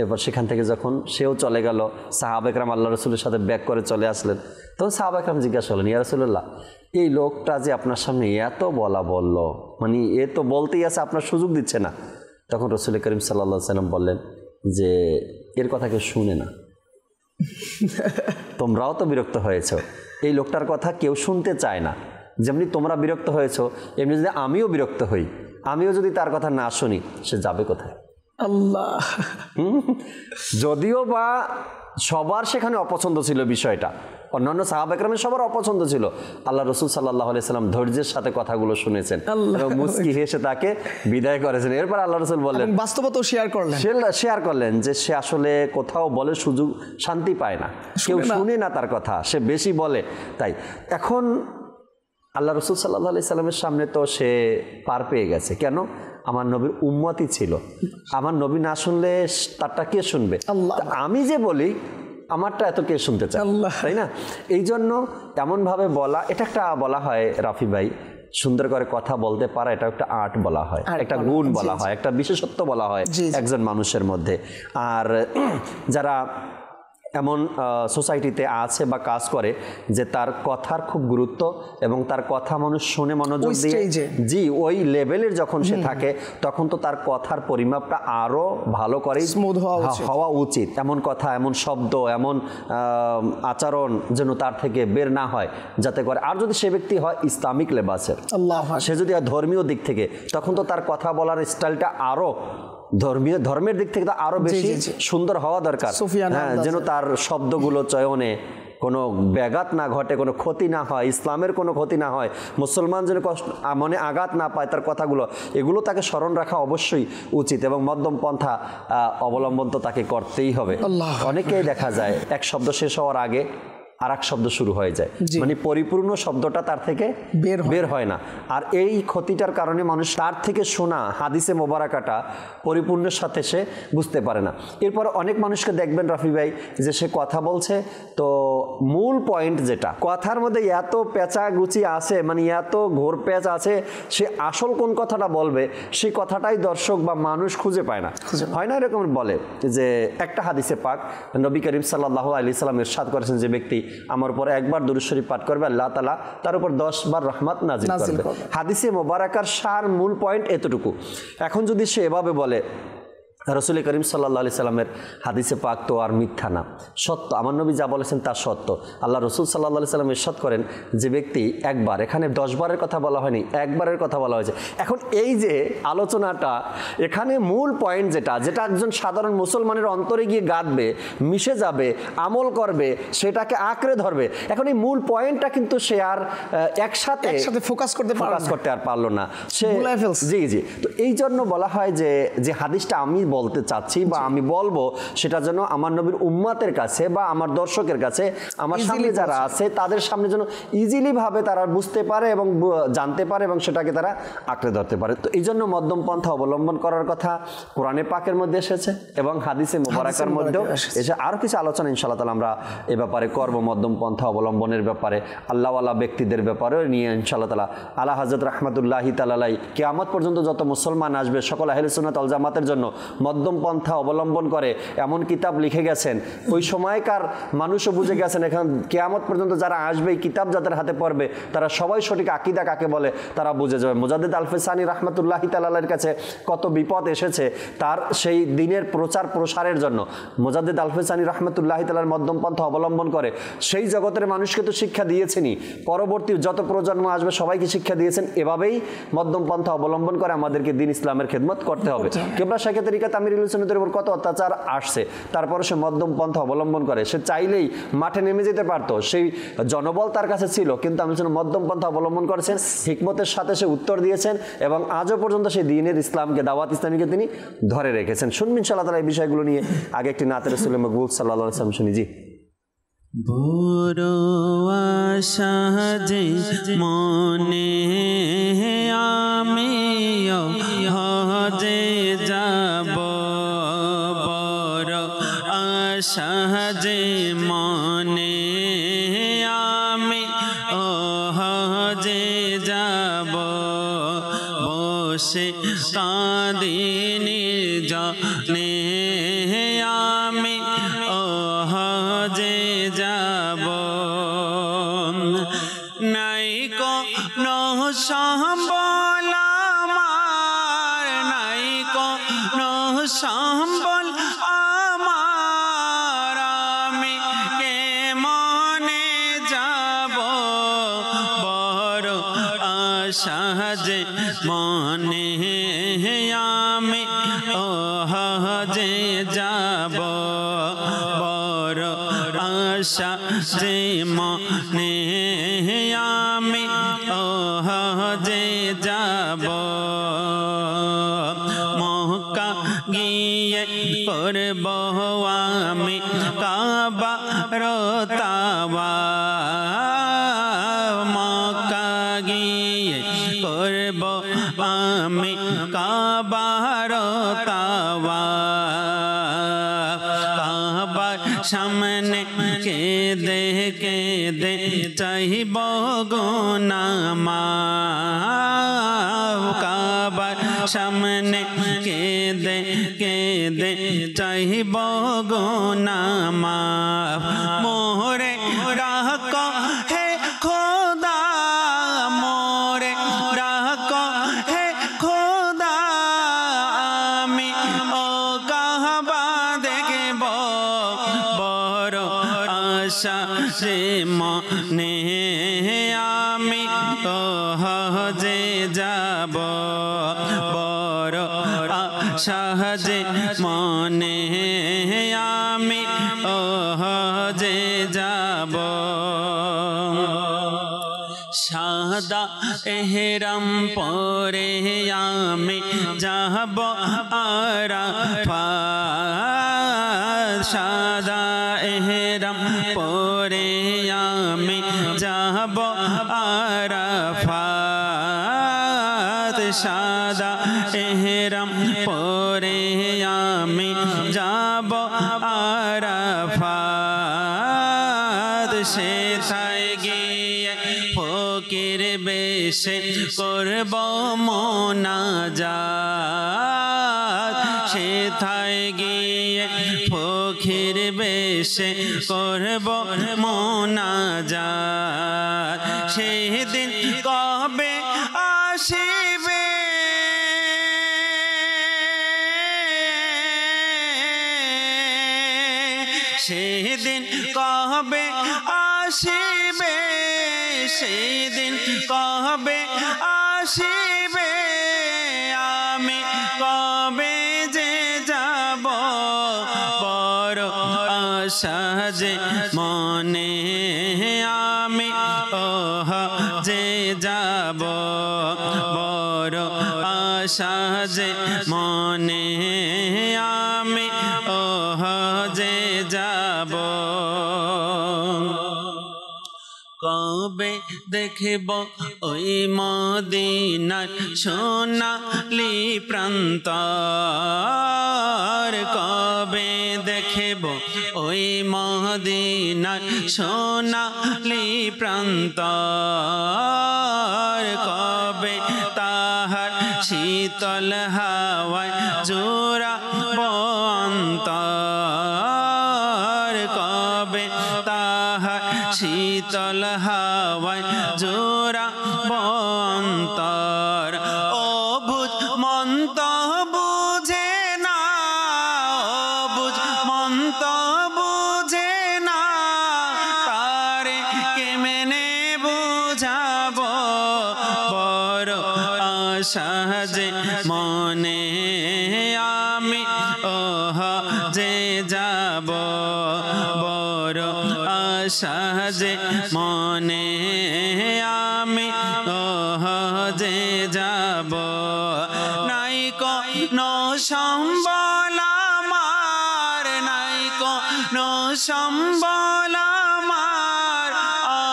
এরপর সেখান থেকে যখন সেও চলে গেল, সাহাবা একরাম আল্লাহ রসুলের সাথে ব্যাক করে চলে আসলেন। তখন সাহাবা একরাম জিজ্ঞাসা করলেন, ইয়া রাসূলুল্লাহ, এই লোকটা যে আপনার সামনে এত বললো, মানে এ তো বলতেই আছে, আপনার সুযোগ দিচ্ছে না। তখন রাসূল করিম সাল্লাল্লাহু আলাইহি সাল্লাম বললেন যে এর কথা কেউ শুনে না, তোমরাও তো বিরক্ত হয়েছ, এই লোকটার কথা কেউ শুনতে চায় না, যেমনি তোমরা বিরক্ত হয়েছ এমনি যদি আমিও বিরক্ত হই, আমিও যদি তার কথা না শুনি, সে যাবে কোথায়? আল্লাহ। যদিও বা সবার সেখানে অপছন্দ ছিল বিষয়টা, অন্যান্য সাহাবা একরামের সবার অপছন্দ ছিল, আল্লাহ রসুল সাল্লাল্লাহু আলাইহি সাল্লাম ধৈর্যের সাথে কথাগুলো শুনেছেন এবং মুস্কি হেসে তাকে বিদায় করেছেন। এরপর আল্লাহ রসুল বললেন, বাস্তবতা শেয়ার করলেন যে সে আসলে কোথাও বলে সুযোগ শান্তি পায় না, কেউ শুনে না তার কথা, সে বেশি বলে। তাই এখন আল্লাহ রসুল সাল্লাল্লাহু আলাইহি সাল্লামের সামনে তো সে পার পেয়ে গেছে, কেন? আমার নবীর উম্মতই ছিল। আমার নবী না শুনলে তারটা কে শুনবে? আল্লাহ। আমি যে বলি আমারটা এত কে শুনতে চায়, তাই না? এই জন্য এমনভাবে বলা, এটা একটা বলা হয় রাফি ভাই, সুন্দর করে কথা বলতে পারা, এটা একটা আর্ট বলা হয়, একটা গুণ বলা হয়, একটা বিশেষত্ব বলা হয় একজন মানুষের মধ্যে। আর যারা এমন সোসাইটিতে আছে বা কাজ করে যে তার কথার খুব গুরুত্ব এবং তার কথা মানুষ শুনে মনোযোগ দিয়ে, জি ওই লেভেলের যখন সে থাকে তখন তো তার কথার পরিমাপটা আরো ভালো করে স্মুথ হওয়া উচিত। এমন কথা, এমন শব্দ, এমন আচরণ যেন তার থেকে বের না হয়, যাতে করে। আর যদি সে ব্যক্তি হয় ইসলামিক লেবাসের, সে যদি ধর্মীয় দিক থেকে, তখন তো তার কথা বলার স্টাইলটা আরো ধর্মের দিক থেকে তো আরো বেশি সুন্দর হওয়া দরকার, যেন তার শব্দগুলো চয়নে কোনো ব্যাঘাত না ঘটে, কোনো ক্ষতি না হয়, ইসলামের কোনো ক্ষতি না হয়, মুসলমান যেন মনে আঘাত না পায় তার কথাগুলো, এগুলো তাকে স্মরণ রাখা অবশ্যই উচিত এবং মধ্যম পন্থা অবলম্বন তো তাকে করতেই হবে। অনেকেই দেখা যায় এক শব্দ শেষ হওয়ার আগে আর এক শব্দ শুরু হয়ে যায়, মানে পরিপূর্ণ শব্দটা তার থেকে বের হয় না। আর এই ক্ষতিটার কারণে মানুষ তার থেকে শোনা হাদিসে মোবারকাটা পরিপূর্ণের সাথে সে বুঝতে পারে না। এরপর অনেক মানুষকে দেখবেন রাফি ভাই যে সে কথা বলছে তো মূল পয়েন্ট যেটা কথার মধ্যে এত পেঁচা গুচি আছে, মানে এত ঘোর পেঁচ আছে, সে আসল কোন কথাটা বলবে সেই কথাটাই দর্শক বা মানুষ খুঁজে পায় না, হয় না? এরকম বলে যে একটা হাদিসে পাক নবী করিম সাল্লাল্লাহু আলাইহি সাল্লাম ইরশাদ করেছেন যে ব্যক্তি আমার উপর একবার দুরূদ শরীফ পাঠ করবে, আল্লাহ তাআলা তার উপর 10 বার রহমত নাজিল করবে। হাদিসে মোবারকার সার মূল পয়েন্ট এতটুকু। এখন যদি সে এভাবে বলে, রাসূল করিম সাল্লাল্লাহু আলাইহি সাল্লামের হাদিসে পাক তো আর মিথ্যা না, সত্য, আমার নবী যা বলেছেন তা সত্য। আল্লাহ রাসূল সাল্লাল্লাহু আলাইহি সাল্লাম ইরশাদ করেন যে ব্যক্তি একবার, এখানে 10 বারের কথা বলা হয়নি, একবারের কথা বলা হয়েছে। এখন এই যে আলোচনাটা, এখানে মূল পয়েন্ট যেটা একজন সাধারণ মুসলমানের অন্তরে গিয়ে গাঁথবে, মিশে যাবে, আমল করবে, সেটাকে আঁকড়ে ধরবে। এখন এই মূল পয়েন্টটা কিন্তু সে আর একসাথে ফোকাস করতে আর পারলো না, সে জি। তো এই জন্য বলা হয় যে হাদিসটা আমি বলতে চাচ্ছি বা আমি বলবো, সেটা যেন আমার নবীর উম্মতের কাছে বা আমার দর্শকের কাছে, আমার সামনে যারা আছে তাদের সামনে যেন ইজিলি ভাবে তারা বুঝতে পারে এবং জানতে পারে এবং সেটাকে তারা আঁকড়ে ধরতে পারে। তো এই জন্য মধ্যম পন্থা অবলম্বন করার কথা কোরআনে পাকের মধ্যে এসেছে এবং হাদিসে মুবারাকার মধ্যেও এসে আরো কিছু আলোচনা ইনশাআল্লাহ তাআলা আমরা এ ব্যাপারে করব, মধ্যম পন্থা অবলম্বনের ব্যাপারে, আল্লাহওয়ালা ব্যক্তিদের ব্যাপারে নিয়ে ইনশাআল্লাহ তাআলা। আলা হযরত রাহমাতুল্লাহি তাআলা আলাইহি কিয়ামত পর্যন্ত যত মুসলমান আসবে সকল আহলে সুন্নাত ওয়াল জামাতের জন্য মধ্যম পন্থা অবলম্বন করে এমন কিতাব লিখে গেছেন। ওই সময়কার মানুষও বুঝে গেছেন এখন কিয়ামত পর্যন্ত যারা আসবে এই কিতাব যাদের হাতে পড়বে তারা সবাই সঠিক আকীদা কাকে বলে তারা বুঝে যাবে। মুজাদ্দিদ আল-ফিসানি রাহমাতুল্লাহি তাআলা আলাইহির কাছে কত বিপদ এসেছে তার সেই দিনের প্রচার প্রসারের জন্য। মুজাদ্দিদ আল-ফিসানি রাহমাতুল্লাহি তাআলার মধ্যম পন্থা অবলম্বন করে সেই জগতের মানুষকে তো শিক্ষা দিয়েছেনই, পরবর্তী যত প্রজন্ম আসবে সবাইকে শিক্ষা দিয়েছেন। এভাবেই মধ্যম পন্থা অবলম্বন করে আমাদেরকে দ্বীন ইসলামের খেদমত করতে হবে। কিবলা শাইখে তরিকা তামিরুল সুন্নতের উপর কত অত্যাচার আসছে, তারপরে সে মধ্যম পন্থা অবলম্বন করে। সে চাইলেই মাঠে নেমে যেতে পারতো, সেই জনবল তার কাছে ছিল, কিন্তু আমি মধ্যম পন্থা অবলম্বন করেছেন, হিকমতের সাথে সে উত্তর দিয়েছেন এবং আজও পর্যন্ত সেই দ্বীনের ইসলামকে, দাওয়াত ইসলামীকে তিনি ধরে রেখেছেন। শুনবেন ইনশাআল্লাহ তাআলা এই বিষয়গুলো নিয়ে। আগে একটি নাতে রাসূল মকবুল সাল্লাল্লাহু আলাইহি ওয়াসাল্লাম শুনি। জি। বড় আশা যে মনে আমি হজে যাব, বড় আশা যে মনে আমি হজে যাব, বসে কাঁদিনি জানে আমি হজে যাব। নাই কোনো সম্বল আমার, নাই কোনো সম্বল আমার, আমি কে মনে যাব, বড় আশা যে মনে আমি হজে যাব, বড় আশা যে মনে আমি হজে যাব। মক্কা গিয়ে করব আমি কাবার তাওয়াফ, মক্কা গিয়ে করব আমি কাবার তাওয়াফ কাবার সামনে কেঁদে কেঁদে চাইব গো নামাজ কাবার সামনে কেঁদে কেঁদে চাইব গো নামাজ মোরে রাখ হে খোদা মোরে রাখ হে খোদা আমি ও কাবা দেখব বড় আশা যে মনে আমি তো হজে যাব বড় আশা যে মনে আমি ও হজে যাব সাদা এহরাম পরে আমি যাব আরাফাত সাদা এহরাম পরে আমি যাব আরাফাত সাদা এহরাম পরে আমি যাব আরাফাত সেথায় গিয়ে ফকির বেশে করব মোনাজাত সেথায় গিয়ে ফকির বেশে করব মোনাজাত সেদিন কবে আসিবে সেদিন কবে আসিবে সেদিন কবে আসিবে আমি কবে যে যাব বড় আশা যে মনে আমি ওহ যে যাব বড় আশা যে মনে আমি ওহ যে যাব কবে দেখব ওই মদিনার সোনালি প্রান্তর কবে দেখব ওই মদিনার সোনালি প্রান্তর কবে তাহার শীতল হাওয়ায় জোড়াব অন্তর কবে তাহার শীতল হাওয়ায় জোড়াব অন্তর ও বুঝ মন্ত বুঝে না ও বুঝ মন্ত বুঝে না তারে কেমনে বুঝাব বড় আশা যে মনে আমি ওহ যে যাব বড় আশা যে মনে আমি ওহ যে যাব নাই কোনো সম্বল আমার নাই কোনো সম্বল আমার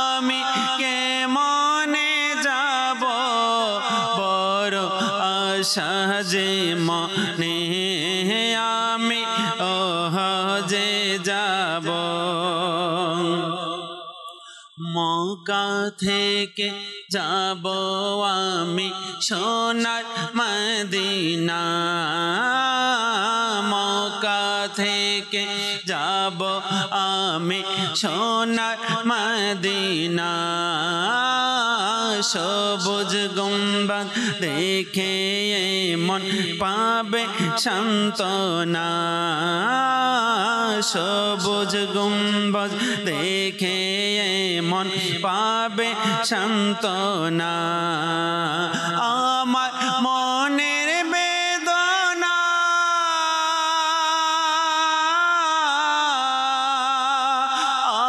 আমি কেমনে যাব বড় আশা যে মনে আমি ওহ যে যাব মক্কা থেকে যাব আমি সোনার মদিনা মক্কা থেকে যাব আমি সোনার মদিনা সবুজ গম্বুজ দেখে মন পাবে সান্ত্বনা সবুজ গম্বুজ দেখে মন পাবে সান্ত্বনা আমার মনের বেদনা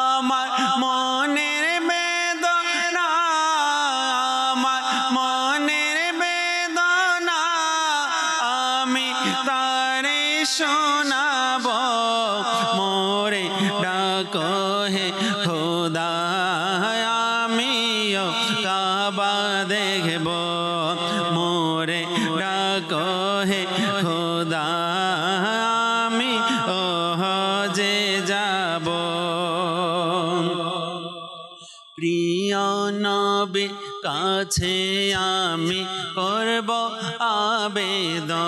আমার মনের বেদনা আমার মনের বেদনা আমি তারে শোনাব মোরে ডাকো হে খোদা আমিও কাবা দেখব মোরে ডাকো কাছে আমি করব আবেদন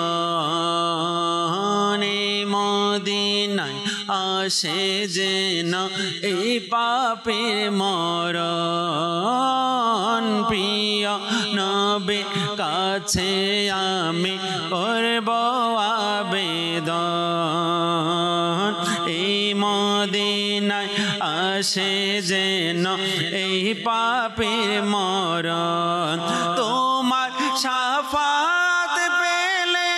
মদিনায় আসে যেন এই পাপের মরণ প্রিয় নবীর কাছে আমি করব আবেদন এই মদিনায় আসে যেন এই পাপের মরণ তোমার শাফাত পেলে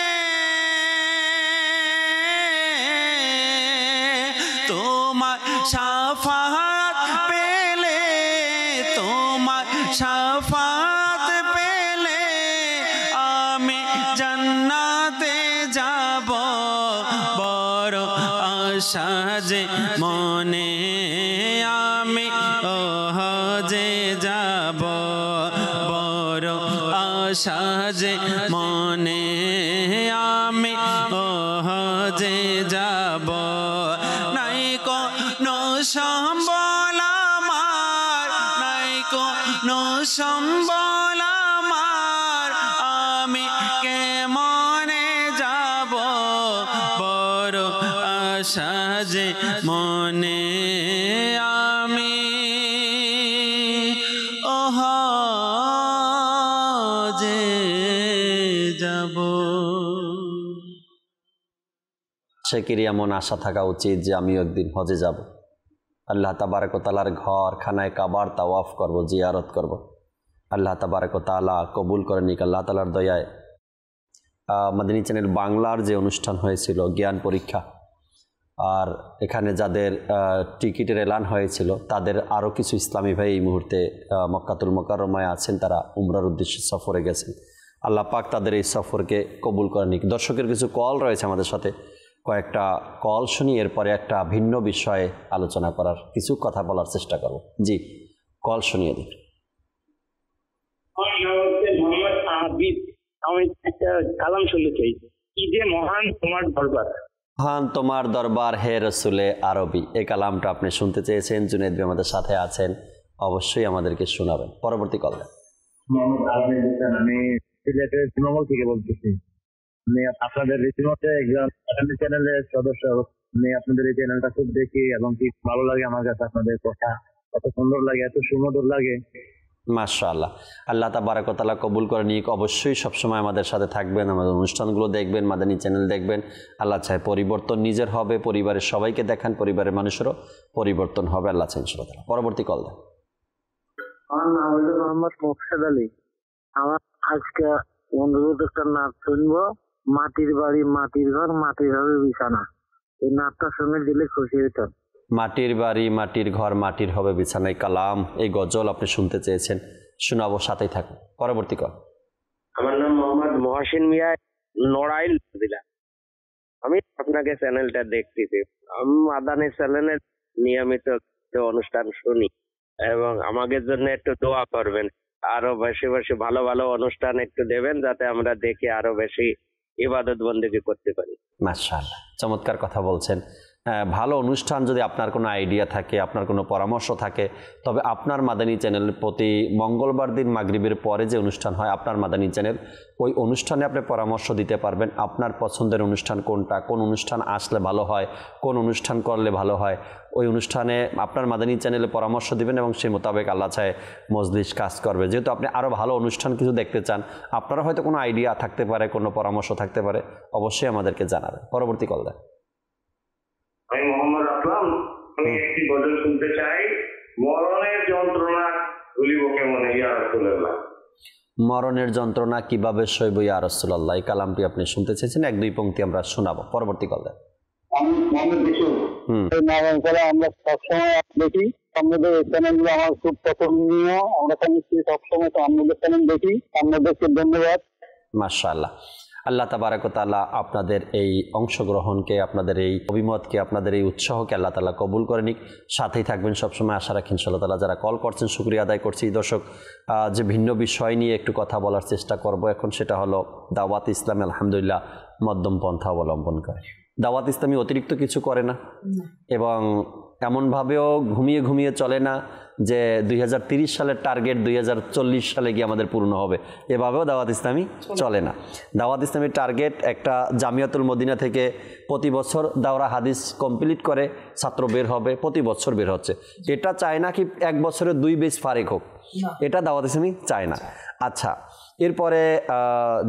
তোমার শাফাত পেলে তোমার শাফাত পেলে আমি জান্নাতে যাব বড় আশা যে মনে আমি হজে যাব বড় আশা যে মনে আমি হজে যাব নাই কোনো সম্বল আমার নাই কোনো সম্বল আমার আমি কেমনে যাব বড় আশা যে মনে আমি হজে যাব। শেখেরই এমন আশা থাকা উচিত যে আমি একদিন হজে যাব, আল্লাহ তাবারক ওয়া তাআলার ঘর খানায় কাবার তাওয়াফ করব, জিয়ারত করব। আল্লাহ তাবারক ওয়া তাআলা কবুল করে নিক। আল্লাহ তাআলার দয়ায় মাদানী চ্যানেল বাংলার যে অনুষ্ঠান হয়েছিল জ্ঞান পরীক্ষা, আর এখানে যাদের টিকিটের এলান হয়েছিল তাদের আরও কিছু ইসলামী ভাই এই মুহূর্তে মক্কাতুল মুকাররমায় আছেন, তারা উমরার উদ্দেশ্যে সফরে গেছেন। আল্লাহ পাক তাদের এই সফরকে কবুল করে নিক। দর্শকের কিছু কল রয়েছে আমাদের সাথে, কয়েকটা কল শুনি, এরপরে একটা ভিন্ন বিষয়ে আলোচনা করার কিছু কথা বলার চেষ্টা করব। জি, কল শুনিয়ে দিন। আমি একটা কালাম শুনতে চাই, কি যে মহান তোমার দরবার। মহান তোমার দরবার হে রসুলে আরবি, এই কালামটা আপনি শুনতে চেয়েছেন। জুনেদ ভাই আমাদের সাথে আছেন, অবশ্যই আমাদেরকে শোনাবেন। পরবর্তী কল দেন। আমি সিলেটের তৃণমূল থেকে বলতেছি। আমি আপনাদের রীতিমতো একজন চ্যানেলের সদস্য। আমি আপনাদের এই চ্যানেলটা খুব দেখি এবং কি ভালো লাগে আমার কাছে। আপনাদের কথা এত সুন্দর লাগে, এত সুমধুর লাগে। মাশাআল্লাহ, আল্লাহ তাবারক ওয়া তাআলা কবুল করে নিক। অবশ্যই সবসময় আমাদের সাথে থাকবেন, আমাদের অনুষ্ঠানগুলো দেখবেন, মাদানী চ্যানেল দেখবেন। আল্লাহ চায় পরিবর্তন নিজের হবে, পরিবারের সবাইকে দেখান, পরিবারের মানুষেরও পরিবর্তন হবে। আল্লাহ চাই ইনশাআল্লাহ। পরবর্তী কল দেন। আমার নাম হলো মোহাম্মদ মোকসেদ আলী। আমার আজকে অনুরোধ একটা নাচ শুনবো, মাটির বাড়ি মাটির ঘর মাটির হবে বিছানা। এই নাচটা শুনে দিলে খুশি হইতাম। মাটির বাড়ি মাটির ঘর মাটির হবে বিছানায় কালাম, এই গজল আপনি শুনতে চেয়েছেন, শোনাবো, সাথেই থাকুন। পরবর্তী কল। আমার নাম মোহাম্মদ মহসিন মিয়া, নড়াইল জেলা। আমি আপনাকে চ্যানেলটা দেখতেছি। আমি মাদানী চ্যানেলের নিয়মিত অনুষ্ঠান শুনি এবং আমাদের জন্য একটু দোয়া করবেন। আরো বেশি বেশি ভালো ভালো অনুষ্ঠান একটু দেবেন, যাতে আমরা দেখে আরো বেশি ইবাদত বন্দেগী করতে পারি। মাশাআল্লাহ, চমৎকার কথা বলছেন। ভালো অনুষ্ঠান যদি আপনার কোনো আইডিয়া থাকে, আপনার কোনো পরামর্শ থাকে, তবে আপনার মাদানী চ্যানেলের প্রতি মঙ্গলবার দিন মাগরিবের পরে যে অনুষ্ঠান হয় আপনার মাদানী চ্যানেল, ওই অনুষ্ঠানে আপনি পরামর্শ দিতে পারবেন। আপনার পছন্দের অনুষ্ঠান কোনটা, কোন অনুষ্ঠান আসলে ভালো হয়, কোন অনুষ্ঠান করলে ভালো হয়, ওই অনুষ্ঠানে আপনার মাদানী চ্যানেলে পরামর্শ দিবেন এবং সেই মোতাবেক আল্লাহ চায় মজলিস কাজ করবে। যেহেতু আপনি আরও ভালো অনুষ্ঠান কিছু দেখতে চান, আপনারা হয়তো কোনো আইডিয়া থাকতে পারে, কোনো পরামর্শ থাকতে পারে, অবশ্যই আমাদেরকে জানাবেন। পরবর্তী কল দেন। আমি মোহাম্মদ আসলাম। আমি একটি গজল শুনতে চাই, মরণের যন্ত্রণা ভুলিব কেমন ইয়া রাসূলুল্লাহ। মরণের যন্ত্রণা কিভাবে সইব ইয়া রাসূলুল্লাহ, এই কালামটি আপনি শুনতে চেয়েছেন, এক দুই পংক্তি আমরা শোনাবো। পরবর্তী কল দেন। আমি মোহাম্মদ বিশু। আমরা সবসময় দেখি আপনাদের এই চ্যানেলগুলো আমার খুব পছন্দনীয়। আমরা সবসময় তো আপনাদের চ্যানেল দেখি। আপনাদেরকে ধন্যবাদ। মাশাআল্লাহ, আল্লাহ তাবারক ওয়া তাআলা আপনাদের এই অংশগ্রহণকে, আপনাদের এই অভিমতকে, আপনাদের এই উৎসাহকে আল্লাহ তাআলা কবুল করে নিক। সাথেই থাকবেন সবসময়, আশা রাখি ইনশাআল্লাহ তাআলা। যারা কল করছেন শুকরিয়া আদায় করছি। দর্শক, যে ভিন্ন বিষয় নিয়ে একটু কথা বলার চেষ্টা করব এখন, সেটা হলো দাওয়াত ইসলামী আলহামদুলিল্লাহ মধ্যম পন্থা অবলম্বন করে। দাওয়াত ইসলামী অতিরিক্ত কিছু করে না এবং এমনভাবেও ঘুমিয়ে ঘুমিয়ে চলে না যে 2030 সালের টার্গেট 2040 সালে গিয়ে আমাদের পূর্ণ হবে, এভাবেও দাওয়াত ইসলামী চলে না। দাওয়াত ইসলামীর টার্গেট একটা জামিয়াতুল মদিনা থেকে প্রতি বছর দাওরা হাদিস কমপ্লিট করে ছাত্র বের হবে, প্রতি বছর বের হচ্ছে। এটা চায় না কি এক বছরে 2 বেচ ফারেক হোক, এটা দাওয়াত ইসলামী চায় না। আচ্ছা, এরপরে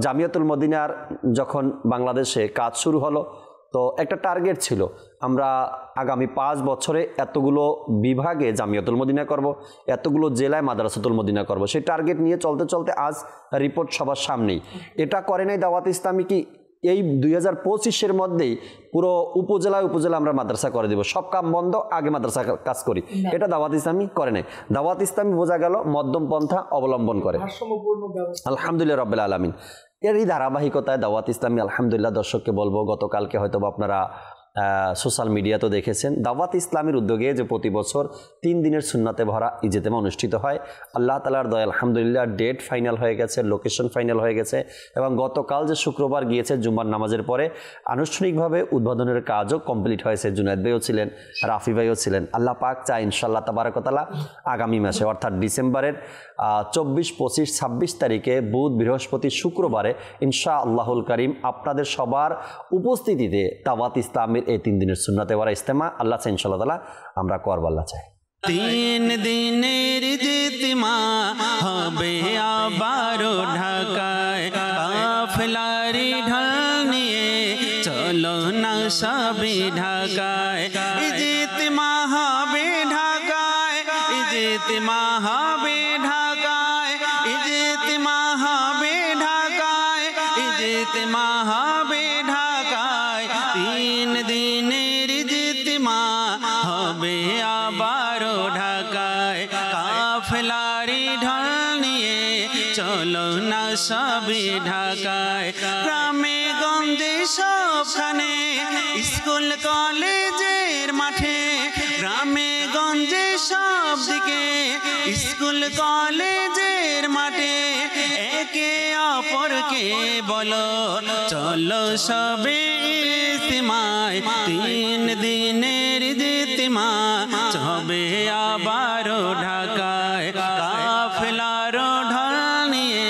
জামিয়াতুল মদিনার যখন বাংলাদেশে কাজ শুরু হলো, তো একটা টার্গেট ছিল আমরা আগামী 5 বছরে এতগুলো বিভাগে জামিয়াতুল মদিনা করব, এতগুলো জেলায় মাদ্রাসাতুল মদিনা করব। সেই টার্গেট নিয়ে চলতে চলতে আজ রিপোর্ট সবার সামনেই। এটা করে নাই দাওয়াত ইসলামী কি এই 2025-এর মধ্যেই পুরো উপজেলায় আমরা মাদ্রাসা করে দেব, সব কাম বন্ধ, আগে মাদ্রাসা কাজ করি, এটা দাওয়াত ইসলামী করে নাই। দাওয়াত ইসলামী বোঝা গেল মধ্যম পন্থা অবলম্বন করে, আলহামদুলিল্লাহ রাব্বিল আলামিন। এর এই ধারাবাহিকতায় দাওয়াত ইসলামী আলহামদুলিল্লাহ, দর্শককে বলবো গতকালকে হয়তো আপনারা সোশ্যাল মিডিয়াতে দেখেছেন, দাওয়াত ইসলামীর উদ্যোগে যে প্রতি বছর 3 দিনের সুন্নাতে ভরা ইজতেমা অনুষ্ঠিত হয়। আল্লাহ তাআলার দয়া আলহামদুলিল্লাহ ডেট ফাইনাল হয়ে গেছে, লোকেশন ফাইনাল হয়ে গেছে, এবং গতকাল যে শুক্রবার গিয়েছে জুম্মার নামাজের পরে আনুষ্ঠানিকভাবে উদ্বোধনের কাজও কমপ্লিট হয়েছে। জুনায়েদ ভাইও ছিলেন, রাফি ভাইও ছিলেন। আল্লাহ পাক চায় ইনশাআল্লাহ তাবারাক ওয়া তাআলা আগামী মাসে অর্থাৎ ডিসেম্বরের 24, 25, 26 তারিখে বুধ, বৃহস্পতি, শুক্রবারে ইনশাআল্লাহুল কারীম আপনাদের সবার উপস্থিতিতে দাওয়াত ইসলামের এই 3 দিনের সুন্নাতে ওয়ারা ইজতেমা আল্লাহ চাই ইনশাআল্লাহ তাআলা আমরা করব, আল্লাহ চাই। 3 দিনের ইজতেমা হবে আবারো ঢাকায়, কাফেলারি ঢাল নিয়ে চলো না সবে ঢাকায়। ইজতেমা হবে ঢাকায়, ইজতেমা হবে ঢাকায়, ইজতেমা হবে ঢাকায়, ইজতেমা হবে ঢাকায়। 3 দিনের ইজতেমা হবে আবারো ঢাকায়, কাফেলারি ঢাল নিয়ে চলো না সবে ঢাকায়। গ্রামে গঞ্জে সবখানে, স্কুল কলেজের মাঠে, গ্রামে গঞ্জে সব দিকে, স্কুল কলেজের মাঠে, একে অপরকে বলো চলো সবে ইজতেমায়। 3 দিনের ইজতেমা হবে আবারো ঢাকায়, কাফেলারো ঢাল নিয়ে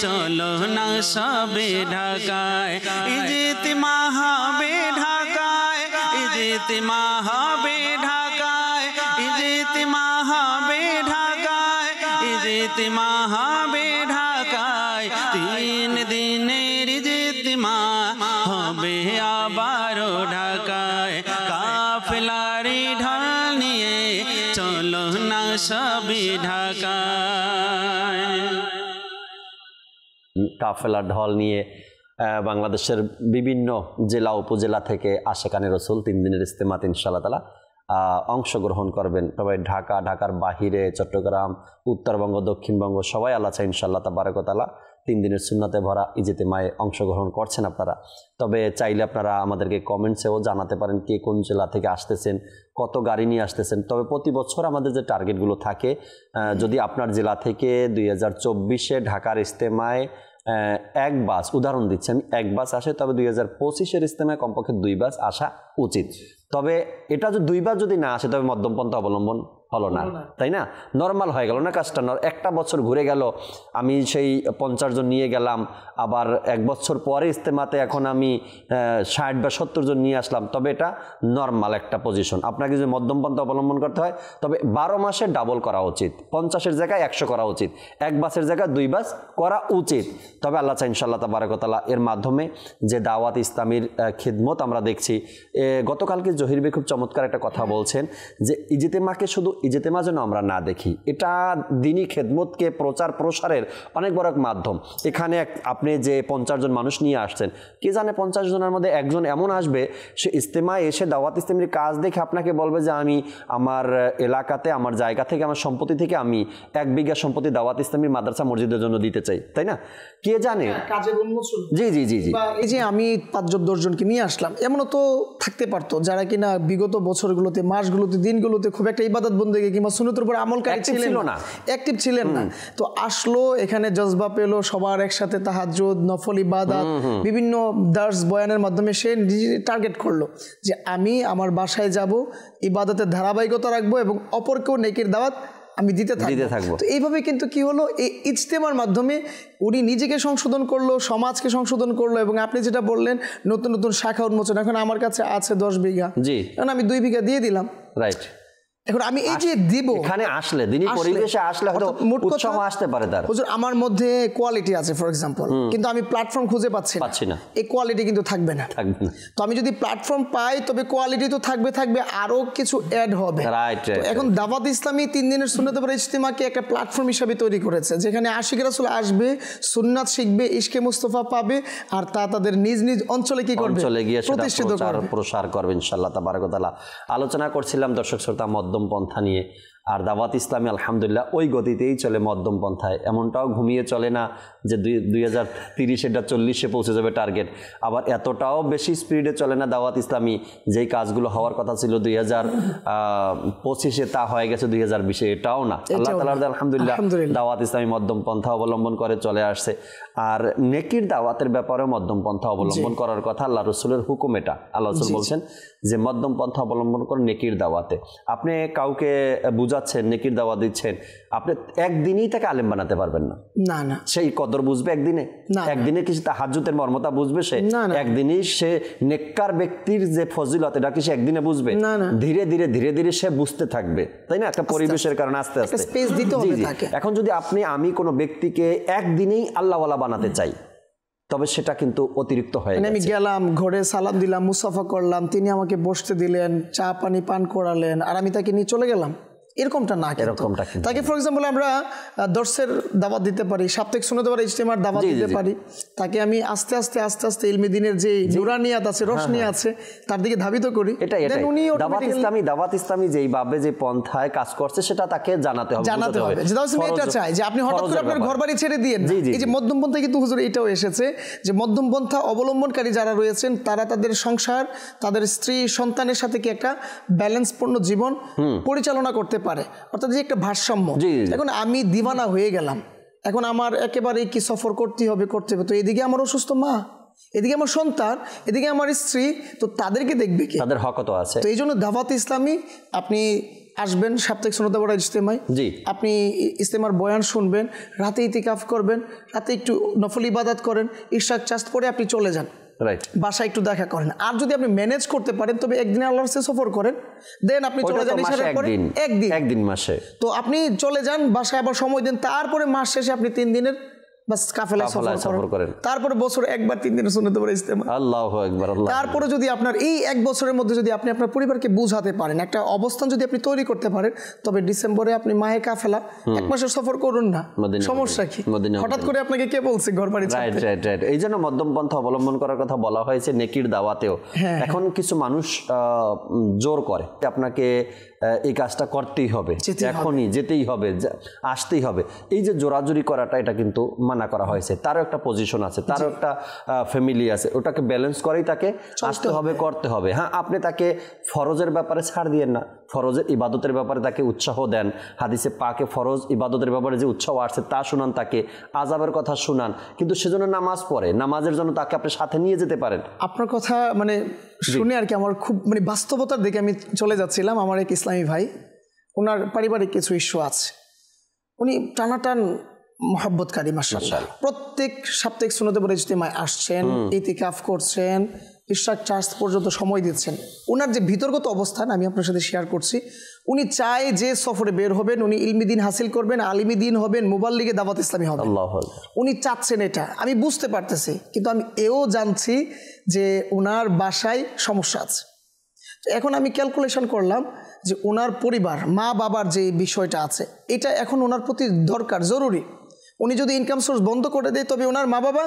চলো না সবে ঢাকায়। ইজতেমা হবে ঢাকায়, ইজতেমা হবে ঢাকায়, ইজতেমা হবে ঢাকায়, ইজতেমা হবে ঢাকায়। 3 দিনের ইজতেমা হবে আবারো ঢাকায়, কাফেলারি ঢাল নিয়ে চলো না সবে ঢাকায়। কাফেলার ঢল নিয়ে বাংলাদেশের বিভিন্ন জেলা উপজেলা থেকে আশেকানে রসুল 3 দিনের ইজতেমাতে ইনশাআল্লাহ তাআলা অংশগ্রহণ করবেন। সবাই ঢাকা, ঢাকার বাহিরে, চট্টগ্রাম, উত্তরবঙ্গ, দক্ষিণবঙ্গ সবাই আল্লাহ চাই ইনশাআল্লাহ তাবারাক ওয়া তাআলা 3 দিনের সুন্নাতে ভরা ইজতেমায় অংশগ্রহণ করছেন আপনারা। তবে চাইলে আপনারা আমাদেরকে কমেন্টসেও জানাতে পারেন কে কোন জেলা থেকে আসতেছেন, কত গাড়ি নিয়ে আসতেছেন। তবে প্রতি বছর আমাদের যে টার্গেটগুলো থাকে, যদি আপনার জেলা থেকে 2024-এ ঢাকার ইজতেমায় 1 বাস, উদাহরণ দিচ্ছি আমি, 1 বাস আসে, তবে 2025-এর ইজতেমায় কমপক্ষে 2 বাস আসা উচিত। তবে এটা যদি 2 বাস যদি না আসে, তবে মধ্যমপন্থা অবলম্বন হলো না, তাই না? নর্মাল হয়ে গেল না কাজটা। একটা বছর ঘুরে গেল, আমি সেই 50 জন নিয়ে গেলাম, আবার 1 বছর পরে ইজতেমাতে এখন আমি 60 বা 70 জন নিয়ে আসলাম, তবে এটা নর্মাল একটা পজিশন। আপনাকে যদি মধ্যমপন্থা অবলম্বন করতে হয়, তবে 12 মাসে ডাবল করা উচিত, 50-এর জায়গায় 100 করা উচিত, 1 বাসের জায়গায় 2 বাস করা উচিত। তবে আল্লাহ চাই ইনশাআল্লাহ তাবারাক ওয়া তাআলা এর মাধ্যমে যে দাওয়াত ইসলামীর খিদমত আমরা দেখছি। গতকালকে জহির ভাই খুব চমৎকার একটা কথা বলছেন যে ইজতেমাকে শুধু ইজতেমা যেন আমরা না দেখি, এটা দিনী খেদমতকে প্রচার প্রসারের অনেক বড় এক মাধ্যম। এখানে আপনি যে 50 জন মানুষ নিয়ে আসছেন, কে জানে 50 জনের মধ্যে একজন এমন আসবে, সে ইজতেমায় এসে দাওয়াত ইসলামীর কাজ দেখে আপনাকে বলবে যে আমি আমার এলাকাতে, আমার জায়গা থেকে, আমার সম্পত্তি থেকে আমি 1 বিঘা সম্পত্তি দাওয়াত ইসলামীর মাদ্রাসা মসজিদের জন্য দিতে চাই, তাই না? কে জানে কাজের উন্মোচন। জি জি জি জি। এই যে আমি 5-10 জনকে নিয়ে আসলাম, এমনও তো থাকতে পারতো যারা কিনা বিগত বছরগুলোতে, মাসগুলোতে, দিনগুলোতে খুব একটা ইবাদত বন্দেগী কিংবা সুন্নতের উপর আমলকারী ছিলেন না, অ্যাক্টিভ ছিলেন না। তো আসলো এখানে, জজবা পেলো, সবার একসাথে তাহাজ্জুদ, নফল ইবাদত, বিভিন্ন দার্স বয়ানের মাধ্যমে সে টার্গেট করলো যে আমি আমার বাসায় যাব, ইবাদতের ধারাবাহিকতা রাখবো এবং অপরকেও নেকির দাওয়াত আমি দিতে থাকবো। তো এইভাবে কিন্তু কি হলো, এই ইজতেমার মাধ্যমে উনি নিজেকে সংশোধন করলো, সমাজকে সংশোধন করলো, এবং আপনি যেটা বললেন নতুন নতুন শাখা উন্মোচন। এখন আমার কাছে আছে 10 বিঘা, জি, এখন আমি 2 বিঘা দিয়ে দিলাম, রাইট। এখন আমি এই যে দিব, এখানে আসলে দিনী পরিবেশে আসলে হয়তো উৎসাহ আসতে পারে তার। হুজুর আমার মধ্যে কোয়ালিটি আছে ফর এক্সাম্পল, কিন্তু আমি প্ল্যাটফর্ম খুঁজে পাচ্ছি না, এই কোয়ালিটি কিন্তু থাকবে না। তো আমি যদি প্ল্যাটফর্ম পাই তবে কোয়ালিটি তো থাকবে, আরো কিছু অ্যাড হবে। এখন দাওয়াত ইসলামী 3 দিনের সুন্নাত পর ইজতিমাকে একটা প্ল্যাটফর্ম হিসেবে তৈরি করেছে, যেখানে আশিক রাসূল আসবে, সুন্নাত শিখবে, ইশকে মুস্তাফা পাবে, আর তা তাদের নিজ নিজ অঞ্চলে কি করবে, অঞ্চলে গিয়ে প্রতিষ্ঠিত করবে, প্রসার করবে ইনশাআল্লাহ তাবারাক ওয়া তাআলা। আলোচনা করছিলাম দর্শক শ্রোতা মধ্যম পন্থা নিয়ে, আর দাওয়াত ইসলামী আলহামদুলিল্লাহ ওই গতিতেই চলে মধ্যম পন্থায়। এমনটাও ঘুমিয়ে চলে না যে 2030 এটা 40-এ পৌঁছে যাবে টার্গেট, আবার এতটাও বেশি স্পিডে চলে না দাওয়াত ইসলামী। যেই কাজগুলো হওয়ার কথা ছিল 2025-এ তা হয়ে গেছে 2020-এ, এটাও না। আল্লাহ তাআলার আলহামদুলিল্লাহ দাওয়াত ইসলামী মধ্যম পন্থা অবলম্বন করে চলে আসছে। আর নেকির দাওয়াতের ব্যাপারেও মধ্যম পন্থা অবলম্বন করার কথা, আল্লাহ রসুলের হুকুম এটা। আল্লাহ রসুল বলছেন যে মধ্যম পন্থা অবলম্বন করে নেকির দাওয়াতে। আপনি কাউকে বুঝাচ্ছেন, নেকির দাওয়াত দিচ্ছেন, আপনি একদিনই তাকে আলেম বানাতে পারবেন না। না সেই কদর বুঝবে একদিনে কিছু তাহাজ্জুদের মর্মতা বুঝবে সে একদিনই, সে নেককার ব্যক্তির যে ফজিলত এটা কি সে একদিনে বুঝবে? ধীরে ধীরে সে বুঝতে থাকবে, তাই না? একটা পরিবেশের কারণে আস্তে আস্তে স্পেস দিতে হবে তাকে। এখন যদি আমি কোনো ব্যক্তিকে একদিনেই আল্লাহওয়ালা বানাতে চাই, তবে সেটা কিন্তু অতিরিক্ত হয়ে গেছে। আমি গেলাম, ঘরে সালাম দিলাম, মুসাফা করলাম, তিনি আমাকে বসতে দিলেন, চা পানি পান করালেন, আর আমি তাকে নিয়ে চলে গেলাম, এরকমটা না। তাকে ফর এক্সাম্পল আমরা দর্শের দাওয়াত দিতে পারি, সাপ্তাহিক সুন্নাত ওয়াল ইজতিমার দাওয়াত দিতে পারি। তাকে আমি আস্তে আস্তে ইলমে দ্বীনের যে নুরানিয়াত আছে, রোশনি আছে, তার দিকে ধাবিত করি। দাওয়াত ইসলামী যেইভাবে যে পন্থায় কাজ করছে সেটা তাকে জানাতে হবে। যে দাওয়াত ইসলামী এটা চাই যে আপনি হঠাৎ করে আপনার ঘরবাড়ি ছেড়ে দিয়েন। এই যে মধ্যম পন্থা, কিন্তু হুজুর এটাও এসেছে যে মধ্যম পন্থা অবলম্বনকারী যারা রয়েছেন তারা তাদের সংসার, তাদের স্ত্রী সন্তানের সাথে কি একটা ব্যালেন্সপূর্ণ জীবন পরিচালনা করতে পারে, অর্থাৎ যে একটা ভারসাম্য। এখন আমি দিওয়ানা হয়ে গেলাম, এখন আমার একেবারে কি সফর করতে হবে, তো এদিকে আমার অসুস্থ মা, এদিকে আমার সন্তান, এদিকে আমার স্ত্রী, তো তাদেরকে দেখবে কি? তাদের হক তো আছে। তো এই জন্য দাওয়াত ইসলামী আপনি আসবেন সাপ্তাহিক সুন্নাত ওয়াল ইজতিমায়, আপনি ইজতিমার বয়ান শুনবেন, রাতে ইতিকাফ করবেন, রাতে একটু নফল ইবাদত করেন, ইশাক চাস্ত পরে আপনি চলে যান, বাসায় একটু দেখা করেন। আর যদি আপনি ম্যানেজ করতে পারেন তবে একদিন আল্লাহর সাথে সফর করেন, দেন আপনি চলে যান ইশারের পরে একদিন মাসে, তো আপনি চলে যান বাসায়, আবার সময় দেন, তারপরে মাস শেষে আপনি 3 দিনের বাস কাফেলায় সফর করেন, তারপরে বছরে একবার 3 দিনের সুন্নাত ওয়াল ইজতিমা। আল্লাহু আকবার। তারপরে যদি আপনার এই 1 বছরের মধ্যে যদি আপনি আপনার পরিবারকে বুঝাতে পারেন, একটা অবস্থান যদি আপনি তৈরি করতে পারেন, তবে ডিসেম্বরে আপনি মাহে কাফেলা 1 মাসের সফর করুন না, সমস্যা কি? হঠাৎ করে আপনাকে কে বলছে ঘর বাড়ি ছাড়তে? রাইট। এই জন্য মধ্যম পন্থা অবলম্বন করার কথা বলা হয়েছে নেকির দাওয়াতেও। এখন কিছু মানুষ জোর করে আপনাকে এই কাজটা করতেই হবে, এখনই যেতেই হবে, আসতেই হবে। এই যে জোরাজুরি করাটা, এটা কিন্তু মানা করা হয়েছে। তারও একটা পজিশন আছে, তারও একটা ফ্যামিলি আছে, ওটাকে ব্যালেন্স করেই তাকে আসতে হবে, করতে হবে। হ্যাঁ, আপনি তাকে ফরজের ব্যাপারে ছাড় দিয়েন না, ফরজের ইবাদতের ব্যাপারে তাকে উৎসাহ দেন। হাদিসে পাকে ফরজ ইবাদতের ব্যাপারে যে উৎসাহ আসছে তা শুনান, তাকে আযাবের কথা শুনান, কিন্তু সেজন্য নামাজ পড়ে, নামাজের জন্য তাকে আপনি সাথে নিয়ে যেতে পারেন। আপনার কথা মানে শুনে আর কি আমার খুব মানে বাস্তবতার দিকে আমি চলে যাচ্ছিলাম। আমার এক ইসলামী ভাই, ওনার পারিবারিক কিছু ইস্যু আছে, উনি টানাটান মহব্বতকারী, মাশাআল্লাহ, প্রত্যেক সাপ্তাহিক সুন্নাত ওয়াল ইজতিমায় আসছেন, ইতিকাফ করছেন, ইশরাক চার্জ পর্যন্ত সময় দিচ্ছেন। ওনার যে ভিতরগত অবস্থান আমি আপনার সাথে শেয়ার করছি, উনি চায় যে সফরে বের হবেন, উনি ইলমি দিন হাসিল করবেন, আলিমি দিন হবেন, মুবাল্লিগে দাওয়াত ইসলামী হবেন, উনি চাচ্ছেন এটা, আমি বুঝতে পারতেছি। কিন্তু আমি এও জানছি যে ওনার বাসায় সমস্যা আছে। এখন আমি ক্যালকুলেশন করলাম যে ওনার পরিবার, মা বাবার যে বিষয়টা আছে, এটা এখন ওনার প্রতি দরকার, জরুরি। উনি যদি ইনকাম সোর্স বন্ধ করে দেয় তবে ওনার মা বাবা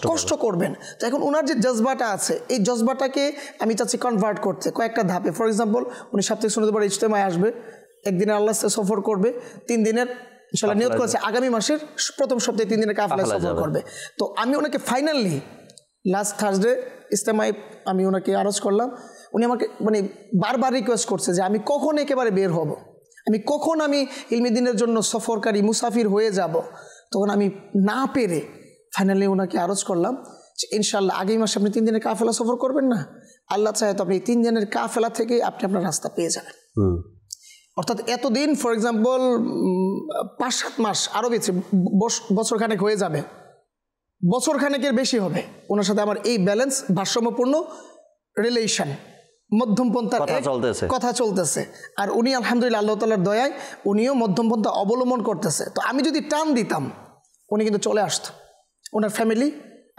কষ্ট করবেন। তো এখন ওনার যে জজবাটা আছে, এই জজবাটাকে আমি চাচ্ছি কনভার্ট করতে কয়েকটা ধাপে। ফর এক্সাম্পল, উনি সাপ্তাহিক সুন্নাত ওয়াল ইজতিমায় আসবে, একদিনে আল্লাহর সাথে সফর করবে, 3 দিনের ইনশাআল্লাহ নিয়ত করেছে আগামী মাসের প্রথম সপ্তাহে 3 দিনের কাফেলায় সফর করবে। তো আমি ওনাকে ফাইনালি লাস্ট থার্সডে ইজতিমায় আমি ওনাকে আরজ করলাম। উনি আমাকে মানে বারবার রিকোয়েস্ট করছে যে আমি কখন একেবারে বের হব, আমি ইলমি দিনের জন্য সফরকারী মুসাফির হয়ে যাব। তখন আমি না পেরে ফাইনালি ওনাকে আরজ করলাম যে ইনশাআল্লাহ আগামী মাসে আপনি 3 দিনের কাফেলা সফর করবেন না, আল্লাহ চাহে তো আপনি 3 দিনের কাফেলা থেকে আপনি আপনার রাস্তা পেয়ে যাবেন। অর্থাৎ এতদিন ফর এক্সাম্পল 5-7 মাস আরও বেশি, বছরখানেক হয়ে যাবে, বছরখানেকের বেশি হবে ওনার সাথে আমার এই ব্যালেন্স ভারসাম্যপূর্ণ রিলেশন, মধ্যমপন্থার কথা চলতেছে। আর উনি আলহামদুলিল্লাহ আল্লাহ তাআলার দয়ায় উনিও মধ্যমপন্থা অবলম্বন করতেছে। তো আমি যদি টান দিতাম উনি কিন্তু চলে আসতো, ওনার ফ্যামিলি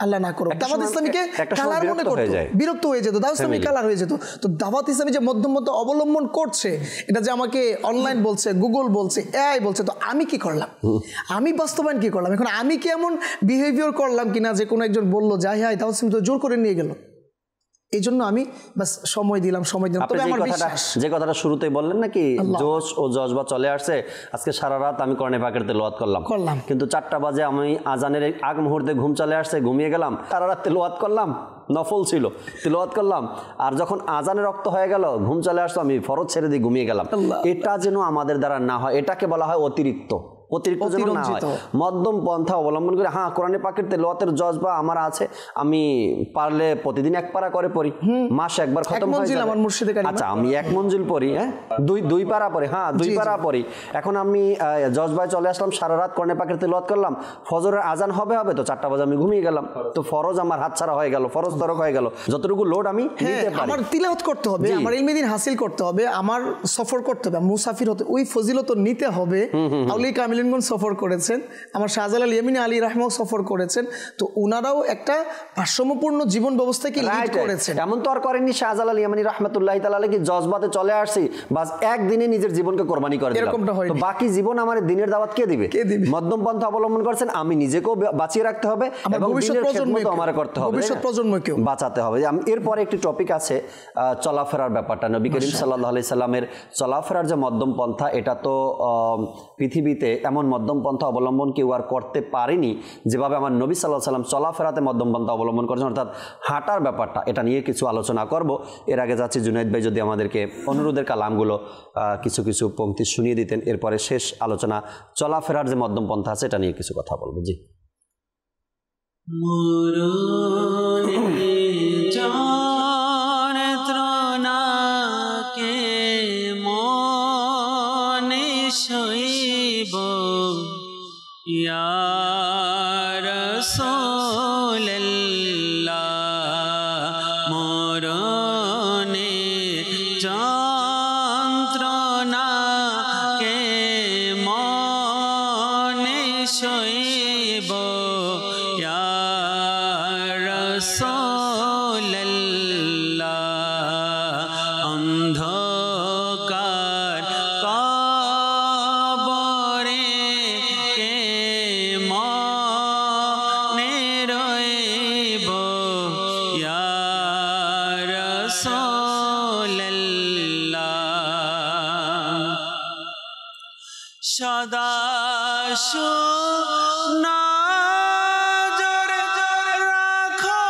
আল্লাহ না করুক দাওয়াত ইসলামীকে কালার মনে করতো, বিরক্ত হয়ে যেত, দাওয়াত ইসলামী কালার হয়ে যেত। তো দাওয়াত ইসলামী যে মধ্যমপন্থা অবলম্বন করছে, এটা যে আমাকে অনলাইন বলছে, গুগল বলছে, এআই বলছে, তো আমি কি করলাম, আমি বাস্তবায়ন কি করলাম? এখন আমি কি এমন বিহেভিয়ার করলাম কিনা যে কোনো একজন বললো যাই হাই দাওয়াত ইসলামী তো জোর করে নিয়ে গেল? এই জন্য আমি বাস সময় দিলাম। তবে আমার বিশ্বাস, যে কথাটা শুরুতেই বললেন নাকি জোশ ও জজবা চলে আসছে, আজকে সারা রাত আমি কোরআনে পাকের তেলাওয়াত করলাম, কিন্তু 4টা বাজে আমি আজানের আগ মুহূর্তে ঘুম চলে আসছে, ঘুমিয়ে গেলাম, সারা রাত তেলাওয়াত করলাম, নফল ছিল তেলাওয়াত করলাম, আর যখন আজানের রক্ত হয়ে গেল ঘুম চলে আসতো, আমি ফরজ ছেড়ে দিয়ে ঘুমিয়ে গেলাম। এটা যেন আমাদের দ্বারা না হয়, এটাকে বলা হয় অতিরিক্ত যেন না হয়, মধ্যম পন্থা অবলম্বন করে। হ্যাঁ, কোরআনে পাকের তেলাওয়াতের জজবা আমার আছে, আমি পারলে প্রতিদিন 1 পারা করে পড়ি, মাসে একবার খতম হয়ে যায়। আচ্ছা, আমি 1 মঞ্জিল পড়ি, হ্যাঁ 2 পারা পড়ি, হ্যাঁ 2 পারা পড়ি। এখন আমি জজবায় চলে আসলাম, সারা রাত কোরআনে পাকের তেলাওয়াত করলাম, ফজরের আজান হবে তো 4টা বাজে আমি ঘুমিয়ে গেলাম, তো ফরজ আমার হাতছাড়া হয়ে গেল, ফরজ তরক হয়ে গেল। যতটুকু লোড আমি নিতে পারি, আমার তিলাওয়াত করতে হবে, আমার ইলমে দ্বীন হাসিল করতে হবে, আমার সফর করতে হবে, মুসাফির হতে, ওই ফজিলত নিতে হবে। আউলিয়া কামিলিনগণ সফর করেছেন, আমার শাহজালাল ইয়ামিনী আলী রাহমাও সফর করেছেন, তো ওনারাও একটা ভারসাম্যপূর্ণ জীবন ব্যবস্থাকে লিড করেছেন। এমন তো আর করেননি শাহজালাল ইয়ামিনী রাহমাতুল্লাহি তাআলা আলাইহি জজবাতে চলে আসছি, বাস একদিনে নিজের জীবনকে কোরবানি করে দিলাম, তো বাকি জীবন আমার দিনের দাওয়াত কে দিবে? মধ্যম পন্থা অবলম্বন করেছেন, আমি নিজেকেও বাঁচিয়ে রাখতে হবে এবং দিনের খেদমত আমার করতে হবে, ভবিষ্যৎ প্রজন্মকেও বাঁচাতে হবে। এরপরে একটি টপিক আছে চলাফেরার ব্যাপারটা। নবী করিম সাল্লাল্লাহু আলাইহি সাল্লামের চলাফেরার যে মধ্যম পন্থা, এটা তো পৃথিবীতে এমন মধ্যম পন্থা অবলম্বন কেউ আর করতে পারেনি যেভাবে আমার নবী সাল্লাল্লাহু আলাইহি সাল্লাম চলাফেরাতে মধ্যম পন্থা অবলম্বন করেছেন, অর্থাৎ হাঁটার ব্যাপারটা। এটা নিয়ে কিছু আলোচনা করব। এর আগে যাচ্ছি জুনাইদ ভাই যদি আমাদেরকে অনুরোধের কালামগুলো কিছু কিছু পংক্তি শুনিয়ে দিতেন, এরপরে শেষ আলোচনা চলাফেরার যে মধ্যম পন্থা আছে এটা নিয়ে কিছু কথা বলবো। জি। ইয়া রাসূলুল্লাহ মরণে যন্ত্রণা কে মনে সইব, ইয়া রাসূলুল্লাহ অন্ধকার কবরে কে মনে রইব, ইয়া রাসূলুল্লাহ সদা নজর রাখো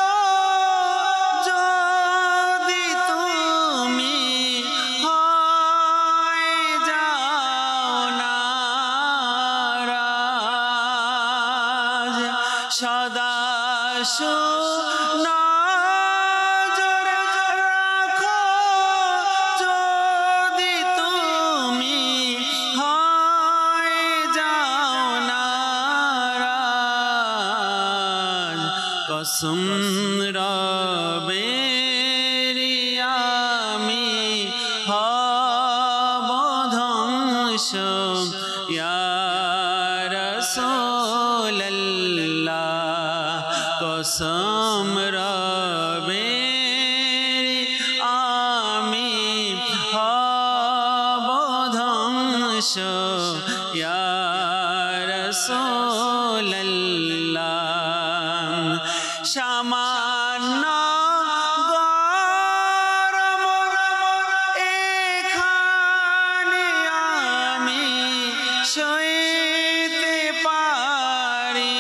যদি তুমি হয়ে যাও নারাজ, সদা নজর রাখো যদি তুমি হয়ে যাও নারাজ, কসম রবেরি আমি হব ধ্বংস, ইয়া রাসূলুল্লাহ কসম রবেরি আমি হব ধ্বংস, ইয়া রাসূলুল্লাহ সামান্য গরম এখানে আমি সইতে পারি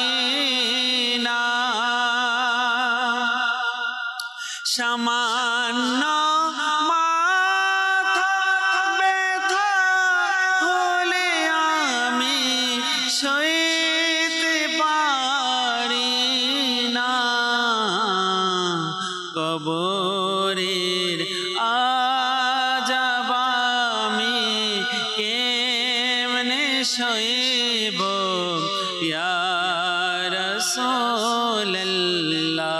না, সামান্য মাথা ব্যথা হলে আমি সইতে পারি না, কবরের আযাব আমি রাসূলুল্লাহ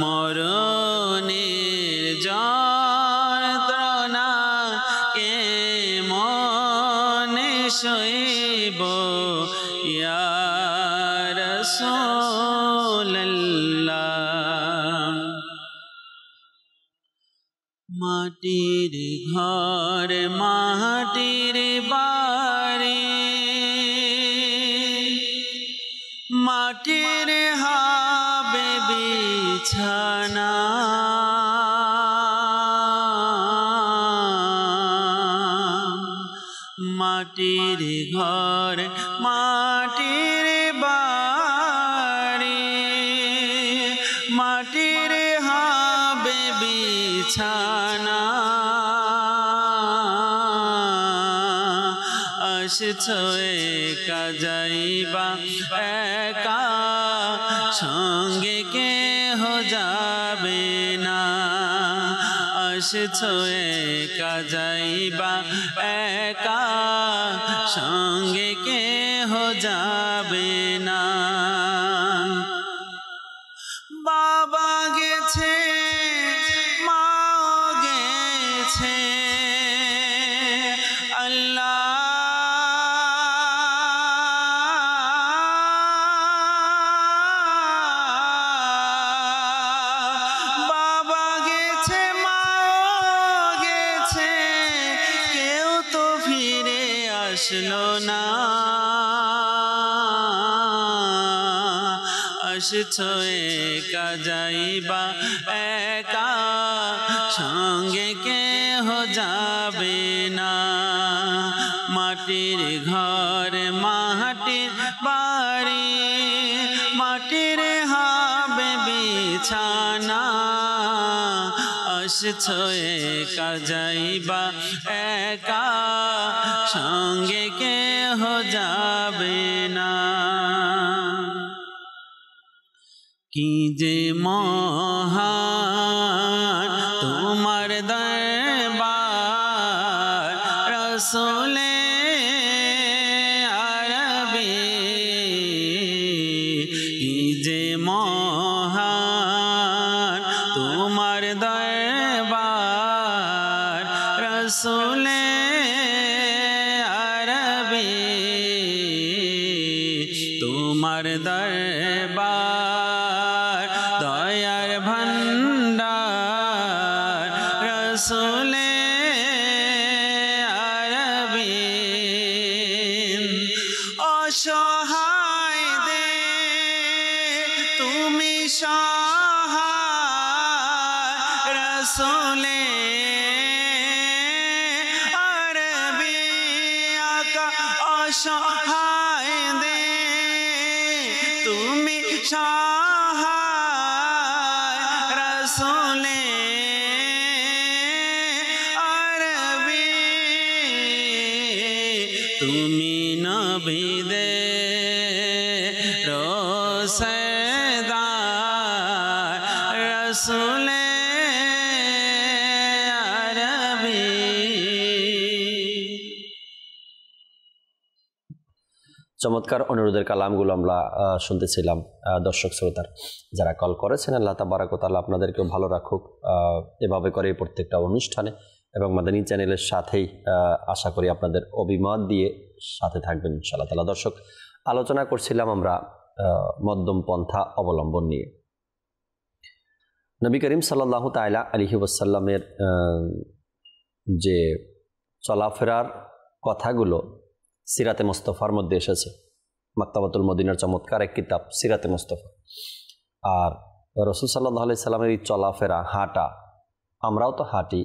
মরণের যন্ত্রণা কেমনে সইব ইয়া রাসূলুল্লাহ। মাটির ঘর মাটির বাড়ি মাটির হবে বিছানা মাটির ঘর মাটির বাড়ি মাটির হবে বিছানা আসছো একা যাইবা একা সঙ্গে কেহ যাবে না আসছো একা যাইবা একা সঙ্গে কেহ যাবে না বাবা গেছে মাও গেছে আল্লাহ বাবা গেছে মাও গেছে কেউ তো ফিরে আসলো না আসছো একা যাইবা একা সঙ্গে কেহ যাবে না মাটির ঘর মাটির বাড়ি মাটির হবে বিছানা আসছো একা যাইবা একা সঙ্গে কেহ যাবে না কি যে মহান তোমার দরবার রসুলে আরবি কি যে মহান তোমার দরবার রসুলে আরবি তোমার দরবার দয়ার ভণ্ডার রসুলে আরবি অসহায় দে তুমি সহায় রসুলে আরবি আকা অসহায় দে তুমি সহায় রসুলে আরবি তুমি নবীদে রোসেদার রসুলে আরবি চমৎকার অনুরোধের কালামগুলো আমরা শুনতেছিলাম দর্শক শ্রোতার যারা কল করেছেন। আল্লাহ তাবারাক ওয়া তাআলা আপনাদেরকেও ভালো রাখুক এভাবে করে প্রত্যেকটা অনুষ্ঠানে এবং মাদানী চ্যানেলের সাথেই আশা করি আপনাদের অভিমত দিয়ে সাথে থাকবেন ইনশাআল্লাহ তাআলা। দর্শক, আলোচনা করছিলাম আমরা মধ্যম পন্থা অবলম্বন নিয়ে। নবী করিম সাল্লাল্লাহু তাআলা আলাইহি ওয়াসাল্লামের যে চলাফেরার কথাগুলো সিরাতে মুস্তাফার মধ্যে এসেছে। মাকতাবাতুল মদিনার চমৎকার এক কিতাব সিরাতে মুস্তাফা। আর রাসূল সাল্লাল্লাহু আলাইহি সাল্লামের এই চলাফেরা হাঁটা, আমরাও তো হাঁটি,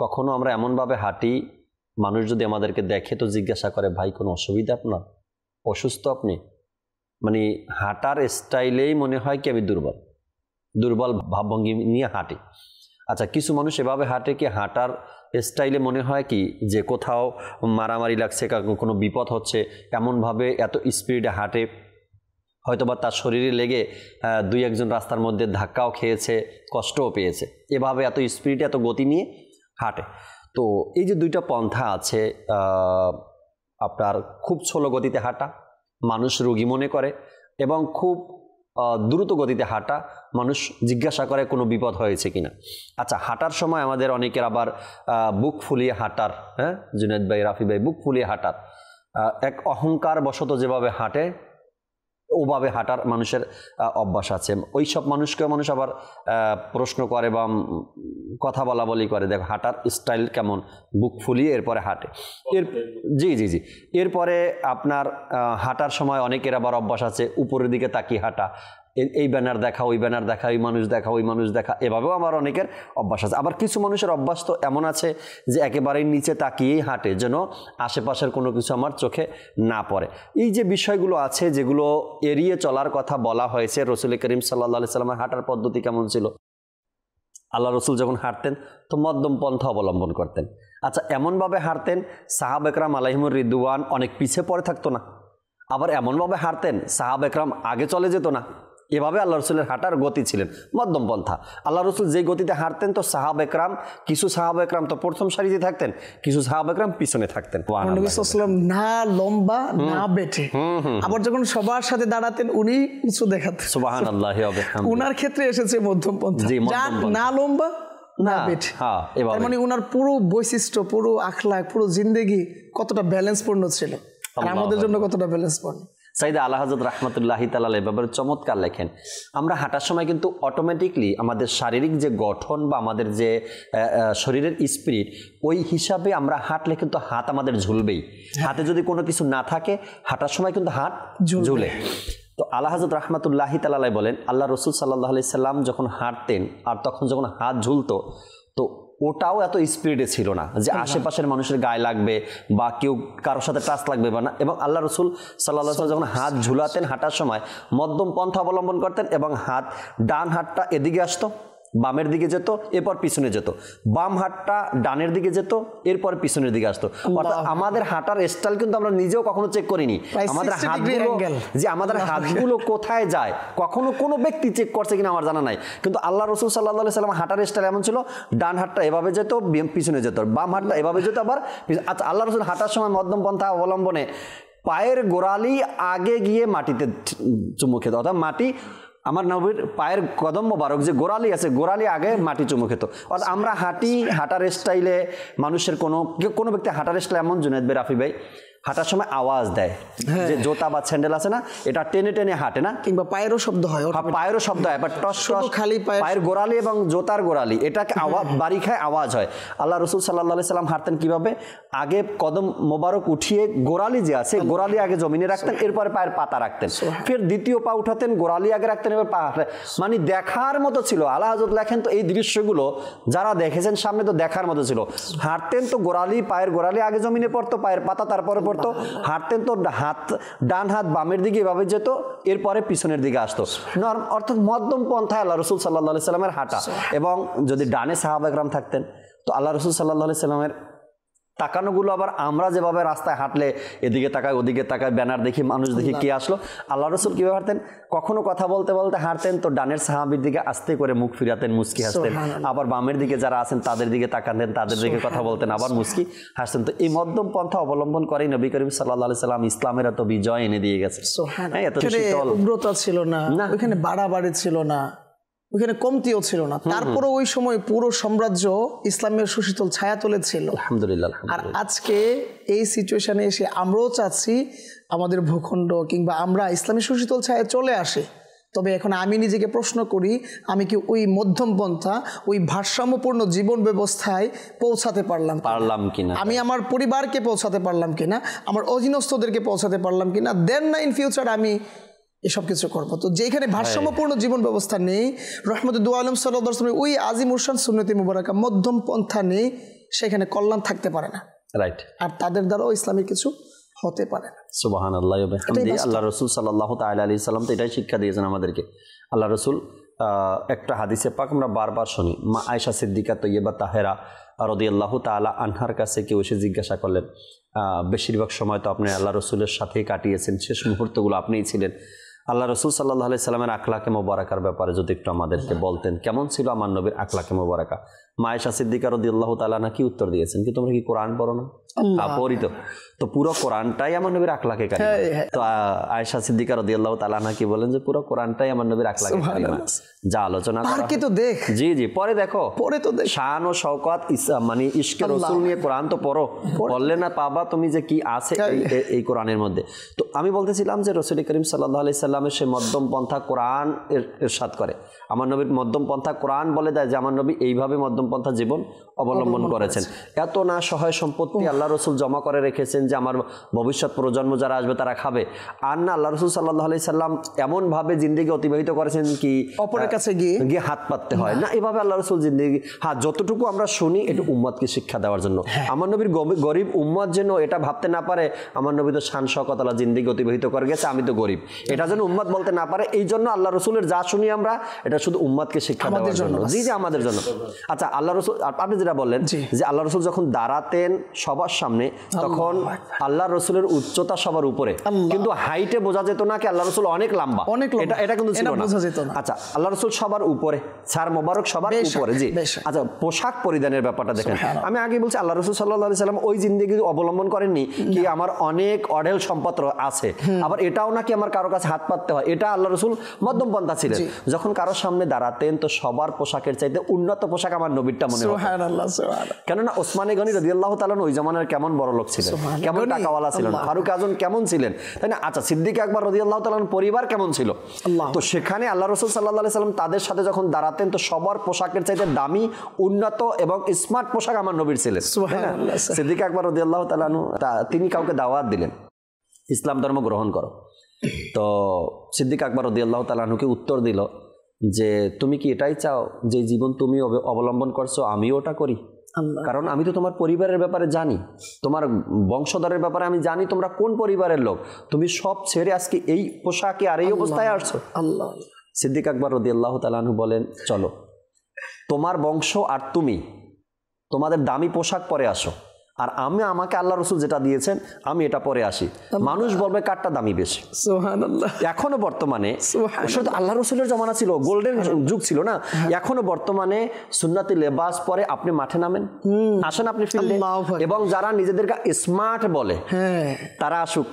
কখনো আমরা এমনভাবে হাঁটি মানুষ যদি আমাদেরকে দেখে তো জিজ্ঞাসা করে, ভাই কোনো অসুবিধা আপনার, অসুস্থ আপনি? মানে হাঁটার স্টাইলেই মনে হয় কি আমি দুর্বল ভাবভঙ্গি নিয়ে হাঁটি। আচ্ছা, কিছু মানুষ এভাবে হাঁটে কি হাঁটার স্টাইলে মনে হয় কি যে কোথাও মারামারি লাগছে, কোনো বিপদ হচ্ছে, এমনভাবে এত স্পিডে হাঁটে, হয়তোবা তার শরীরে লেগে দুই একজন রাস্তার মধ্যে ধাক্কাও খেয়েছে, কষ্টও পেয়েছে, এভাবে এত স্পিডে এত গতি নিয়ে হাঁটে। তো এই যে দুইটা পন্থা আছে, আপনার খুব স্লো গতিতে হাঁটা, মানুষ রোগী মনে করে, এবং খুব দ্রুত গতিতে হাঁটা, মানুষ জিজ্ঞাসা করে কোনো বিপদ হয়েছে কিনা। আচ্ছা, হাঁটার সময় আমাদের অনেকের আবার বুক ফুলিয়ে হাঁটার, হ্যাঁ জুনায়েদ ভাই, রাফি ভাই, বুক ফুলিয়ে হাঁটার এক অহংকার বশত যেভাবে হাঁটে ওভাবে হাঁটার মানুষের অভ্যাস আছে। ওই সব মানুষকেও মানুষ আবার প্রশ্ন করে বা কথা বলা বলি করে, দেখো হাঁটার স্টাইল কেমন, বুক ফুলিয়ে এরপরে হাঁটে। জি, এরপরে আপনার হাঁটার সময় অনেকের আবার অভ্যাস আছে উপরের দিকে তাকিয়ে হাঁটা, এই ব্যানার দেখা, ওই ব্যানার দেখা, ওই মানুষ দেখা, ওই মানুষ দেখা, এভাবেও আমার অনেকের অভ্যাস আছে। আবার কিছু মানুষের অভ্যাস তো এমন আছে যে একেবারেই নিচে তাকিয়েই হাঁটে, যেন আশেপাশের কোনো কিছু আমার চোখে না পড়ে। এই যে বিষয়গুলো আছে যেগুলো এড়িয়ে চলার কথা বলা হয়েছে। রসুল করিম সাল্লাল্লাহু আলাইহি সাল্লামের হাঁটার পদ্ধতি কেমন ছিল? আল্লাহ রসুল যখন হাঁটতেন তো মধ্যম পন্থা অবলম্বন করতেন। আচ্ছা, এমনভাবে হাঁটতেন সাহাবা একরাম আলাইহিমুর রিদওয়ান অনেক পিছিয়ে পড়ে থাকতো না। আবার এমনভাবে হাঁটতেন সাহাবা একরাম আগে চলে যেত না। এভাবে আল্লাহ রসুলের হাঁটার গতি ছিলেন মধ্যম পন্থা। আল্লাহ রসুল যেই গতিতে হাঁটতেন তো সাহাবা একরাম, কিছু সাহাবা একরাম তো প্রথম সারিতে থাকতেন, কিছু সাহাবা একরাম পিছনে থাকতেন। নবী সাল্লাল্লাহু আলাইহি ওয়াসাল্লাম না লম্বা না বেটে, আবার যখন সবার সাথে দাঁড়াতেন উনি উঁচু দেখাতেন। সুবহানাল্লাহি ওয়া বিহামদিহি। উনার ক্ষেত্রে এসেছে মধ্যম পন্থা, না লম্বা না বেটে। তার মানে উনার পুরো বৈশিষ্ট্য, পুরো আখলাক, পুরো জিন্দেগি কতটা ব্যালেন্সপূর্ণ ছিল, আর আমাদের জন্য কতটা ব্যালেন্সপূর্ণ। সাইয়েদে আলা হযরত রাহমাতুল্লাহি তাআলা এভাবে চমৎকার লেখেন, আমরা হাঁটার সময় কিন্তু অটোমেটিকলি আমাদের শারীরিক যে গঠন বা আমাদের যে শরীরের স্পিরিট, ওই হিসাবে আমরা হাঁটলে কিন্তু হাত আমাদের ঝুলবেই। হাতে যদি কোনো কিছু না থাকে হাঁটার সময় কিন্তু হাত ঝুলে। তো আলা হযরত রাহমাতুল্লাহি তাআলা বলেন, আল্লাহ রসুল সাল্লাল্লাহু আলাইহি সাল্লাম যখন হাঁটতেন আর তখন যখন হাত ঝুলতো, তো ওটাও এত স্পিডে ছিল না যে আশেপাশের মানুষের গায়ে লাগবে বা কেউ কারোর সাথে টাচ লাগবে বা না। এবং আল্লাহ রসুল সাল্লাল্লাহু আলাইহি ওয়াসাল্লাম যখন হাত ঝুলাতেন হাঁটার সময় মধ্যম পন্থা অবলম্বন করতেন, এবং ডান হাতটা এদিকে আসতো, বামের দিকে যেত, এরপর পিছনে যেত, বাম হাতটা ডানের দিকে যেত, এরপর পিছনের দিকে আসতো। অর্থাৎ আমাদের হাঁটার স্টাইল কিন্তু আমরা নিজেও কখনো চেক করিনি। আমাদের হাতগুলো যে আমাদের হাতগুলো কোথায় যায় কখনো কোনো ব্যক্তি চেক করছে কিনা আমার জানা নাই, কিন্তু আল্লাহ রসুল সাল্লাল্লাহু আলাইহি সাল্লাম হাঁটার স্টাইল এমন ছিল, ডান হাতটা এভাবে যেত, পিছনে যেত, বাম হাতটা এভাবে যেত, আবার আচ্ছা আল্লাহ রসুল হাঁটার সময় মধ্যম পন্থা অবলম্বনে পায়ের গোড়ালি আগে গিয়ে মাটিতে চুমু খেত, অর্থাৎ মাটি আমার নবীর পায়ের কদম মোবারক যে গোড়ালি আছে, গোড়ালি আগে মাটি চুমু খেত। অর্থাৎ আমরা হাঁটার স্টাইলে মানুষের কোনো ব্যক্তি হাঁটার স্টাইল এমন, জুনায়েদ ভাই, রাফি ভাই, হাঁটার সময় আওয়াজ দেয়, যে জুতা বা স্যান্ডেল আছে না, এটা টেনে টেনে হাঁটে না, কিংবা পায়েরও শব্দ হয়, পায়েরও শব্দ হয়, বাট টস টস খালি পায়ের গোড়ালি এবং জুতার গোড়ালি এটাকে আওয়াজ বাড়ি খায়, আওয়াজ হয়। আল্লাহ রসুল সাল্লাল্লাহু আলাইহি সাল্লাম হাঁটতেন কিভাবে? আগে কদম মোবারক উঠিয়ে গোড়ালি যে আছে গোড়ালি আগে জমিনে রাখতেন, এরপরে পায়ের পাতা রাখতেন, ফের দ্বিতীয় পা উঠাতেন, গোড়ালি আগে রাখতেন, এবার পা হাঁটতেন। মানে দেখার মতো ছিল। আল্লাহ হযরত লেখেন, তো এই দৃশ্যগুলো যারা দেখেছেন সামনে তো দেখার মতো ছিল। হাঁটতেন তো পায়ের গোড়ালি আগে জমিনে পড়তো, পায়ের পাতা তারপরে পড়তো, হাঁটতেন তো ডান হাত বামের দিকে এভাবে যেত, এরপরে পিছনের দিকে আসতো। অর্থাৎ মধ্যম পন্থায় আল্লাহ রসুল সাল্লাল্লাহু আলাইহি সাল্লামের হাঁটা। এবং যদি ডানে সাহাবা একরাম থাকতেন তো আল্লাহ রসুল সাল্লাল্লাহু আলাইহি সাল্লামের তাকানোগুলো আবার আমরা যেভাবে রাস্তায় হাঁটলে এদিকে তাকায় ওদিকে তাকায়, ব্যানার দেখি, মানুষ দেখি, কে আসলো, আল্লাহ রসুল কীভাবে হাঁটতেন? কখনো কথা বলতে বলতে হাঁটতেন তো ডানের সাহাবীর দিকে আস্তে করে মুখ ফিরাতেন, মুস্কি হাসতেন, আবার বামের দিকে যারা আছেন তাদের দিকে তাকাতেন, তাদের দিকে কথা বলতেন, আবার মুস্কি হাসতেন। তো এই মধ্যম পন্থা অবলম্বন করেই নবী করিম সাল্লাল্লাহু আলাইহি সাল্লাম ইসলামের এত বিজয় এনে দিয়ে গেছে। এত উগ্রতা ছিল না, ওইখানে বাড়াবাড়ি ছিল না, ওইখানে কমতিও ছিল না, তারপরে ওই সময় পুরো সাম্রাজ্য ইসলামের সুশীতল ছায়া তুলেছিল, আলহামদুলিল্লাহ। আর আজকে এই সিচুয়েশনে এসে আমরাও চাচ্ছি আমাদের ভূখণ্ড কিংবা আমরা ইসলামের সুশীতল ছায়া চলে আসে। তবে এখন আমি নিজেকে প্রশ্ন করি, আমি কি ওই মধ্যম পন্থা, ওই ভারসাম্যপূর্ণ জীবন ব্যবস্থায় পৌঁছাতে পারলাম কিনা, আমি আমার পরিবারকে পৌঁছাতে পারলাম কিনা, আমার অধীনস্থদেরকে পৌঁছাতে পারলাম কিনা, দেন না ইন ফিউচার আমি এসব কিছু করবো। তো যেখানে ভারসাম্যপূর্ণ জীবন ব্যবস্থা নেই, রহমতুল দু আলম সাল্লাল্লাহু আলাইহি ওয়াসাল্লাম ওই আজিম উরশান সুন্নতি মুবারাকা মধ্যম পন্থা নেই, সেখানে কল্যাণ থাকতে পারে না, রাইট। আর তাদের দ্বারাও ইসলামের কিছু হতে পারে না। সুবহানাল্লাহ ওয়া বিহামদিহি। আল্লাহ রাসূল সাল্লাল্লাহু তাআলা আলাইহি সাল্লাম তো এটাই শিক্ষা দিয়েছেন আমাদেরকে। আল্লাহ রাসূল একটা হাদিসে পাক আমরা বারবার শুনি, মা আয়েশা সিদ্দিকা তৈয়বা তাহেরা রাদিয়াল্লাহু তাআলা আনহার কাছে কেউ এসে জিজ্ঞাসা করলেন, বেশিরভাগ সময় তো আপনি আল্লাহ রসুলের সাথেই কাটিয়েছেন, শেষ মুহূর্তগুলো আপনিই ছিলেন, আল্লাহ রসুল সাল্লাল্লাহু আলাইহি সাল্লামের আখলাকে মোবারকার ব্যাপারে যদি একটু আমাদেরকে বলতেন, কেমন ছিল আমার নবীর আখলাকে মোবারকা। মা আয়েশা সিদ্দিকা রাদিয়াল্লাহু তাআলা আনহা কি উত্তর দিয়েছেন, কি তোমরা কি কোরআন পড়ো না? পড়ি তো পুরো কোরআনটাই আমার নবীর আখলাকে কারিমা। তো আয়েশা সিদ্দিকা রাদিয়াল্লাহু তাআলা আনহা কি বলেন যে পুরো কোরআনটাই আমার নবীর আখলাকে কারিমা, যা আলোচনা করা কি তো দেখ, জি জি পরে দেখো, পরে তো দেখ শান ও শওকত মানে ইশকে রাসূল নিয়ে কোরআন তো পড়ো, পড়লে না পাবা তুমি যে কি আছে এই কোরআনের মধ্যে। তো আমি বলতেছিলাম যে রাসূল করিম সাল্লাল্লাহু আলাইহি সাল্লামের সেই মধ্যম পন্থা কোরআন ইরশাদ করে, আমার নবীর মধ্যম পন্থা কোরআন বলে দেয় যে আমার নবী এইভাবে মধ্যম পন্থা জীবন অবলম্বন করেছেন। এত না সহায় সম্পত্তি আল্লাহ রসুল জমা করে রেখেছেন যে আমার ভবিষ্যৎ প্রজন্ম যারা আসবে তারা খাবে, আর না আল্লাহ রসুল সাল্লাল্লাহু আলাইহি সাল্লাম এমনভাবে জিন্দেগি অতিবাহিত করেছেন কি অপরের কাছে গিয়ে হাত পাততে হয় না, এভাবে আল্লাহ রসুল জিন্দেগি, হ্যাঁ যতটুকু আমরা শুনি এটা উম্মতকে শিক্ষা দেওয়ার জন্য, আমার নবীর গরিব উম্মত যেন এটা ভাবতে না পারে আমার নবী তো শান শওকত আল্লাহ জিন্দেগি অতিবাহিত করে গেছে, আমি তো গরিব, এটা যেন উম্মত বলতে না পারে। এই জন্য আল্লাহ রসুলের যা শুনি আমরা এটা শুধু উম্মতকে শিক্ষা দেওয়ার জন্য, জি জি আমাদের জন্য। আচ্ছা আল্লাহ রসুল, আপনি যেটা বললেন যে আল্লাহ রসুল যখন দাঁড়াতেন সবার সামনে তখন আল্লাহ রসুলের উচ্চতা সবার উপরে, কিন্তু হাইটে বোঝা যেত না কি আল্লাহ রসুল অনেক লম্বা, এটা কিন্তু ছিল না। আচ্ছা আল্লাহ রসুল সবার উপরে, স্যার মোবারক সবার উপরে, জি। আচ্ছা পোশাক পরিধানের ব্যাপারটা দেখেন, আমি আগে বলছি আল্লাহ রসুল সাল্লাল্লাহু আলাইহি সাল্লাম ওই জিন্দেগি অবলম্বন করেননি কি আমার অনেক অঢেল সম্পদ আছে, আবার এটাও নাকি আমার কারো কাছে হাত পাততে হয়, এটা আল্লাহ রসুল মধ্যম পন্থা ছিলেন। যখন কারোর সামনে দাঁড়াতেন তো সবার পোশাকের চাইতে উন্নত পোশাক আমার নবীরটা মনে হতো, কেননা ওসমানে গনি রাদিয়াল্লাহু তাআলা ওই জামানার কেমন বড় লোক ছিলেন, কেমন টাকাওয়ালা ছিলেন, ফারুক আজম কেমন ছিলেন, তাই না? আচ্ছা সিদ্দিক আকবর রাদিয়াল্লাহু তাআলার পরিবার কেমন ছিল, তো সেখানে আল্লাহ রাসূল সাল্লাল্লাহু আলাইহি সাল্লাম তাদের সাথে যখন দাঁড়াতেন তো সবার পোশাকের চাইতে দামি উন্নত এবং স্মার্ট পোশাক আমার নবীর ছিলেন। সিদ্দিক আকবর রাদিয়াল্লাহু তাআলা তিনি কাউকে দাওয়াত দিলেন ইসলাম ধর্ম গ্রহণ করো, তো সিদ্দিক আকবর রাদিয়াল্লাহু তাআলা কে উত্তর দিল যে তুমি কি এটাই চাও যে জীবন তুমি অবলম্বন করছো আমিও ওটা করি, কারণ আমি তো তোমার পরিবারের ব্যাপারে জানি, তোমার বংশধরের ব্যাপারে আমি জানি তোমরা কোন পরিবারের লোক, তুমি সব ছেড়ে আজকে এই পোশাকে আর এই অবস্থায় আসছো। সিদ্দিক আকবর রাদিয়াল্লাহু তাআলা আনহু বলেন চলো তোমার বংশ আর তুমি তোমাদের দামি পোশাক পরে আসো, আর আমাকে আল্লাহ রসুল যেটা দিয়েছেন আমি এটা পরে আসি, মানুষ বলবে কারটা দামি বেশি। এখনো বর্তমানে আল্লাহ রসুলের জমানা ছিল, গোল্ডেন যুগ ছিল না, এখনো বর্তমানে সুন্নতি লেবাস পরে আপনি মাঠে নামেন, আসেন আপনি ফিল্ডে, এবং যারা নিজেদেরকে স্মার্ট বলে তারা আসুক,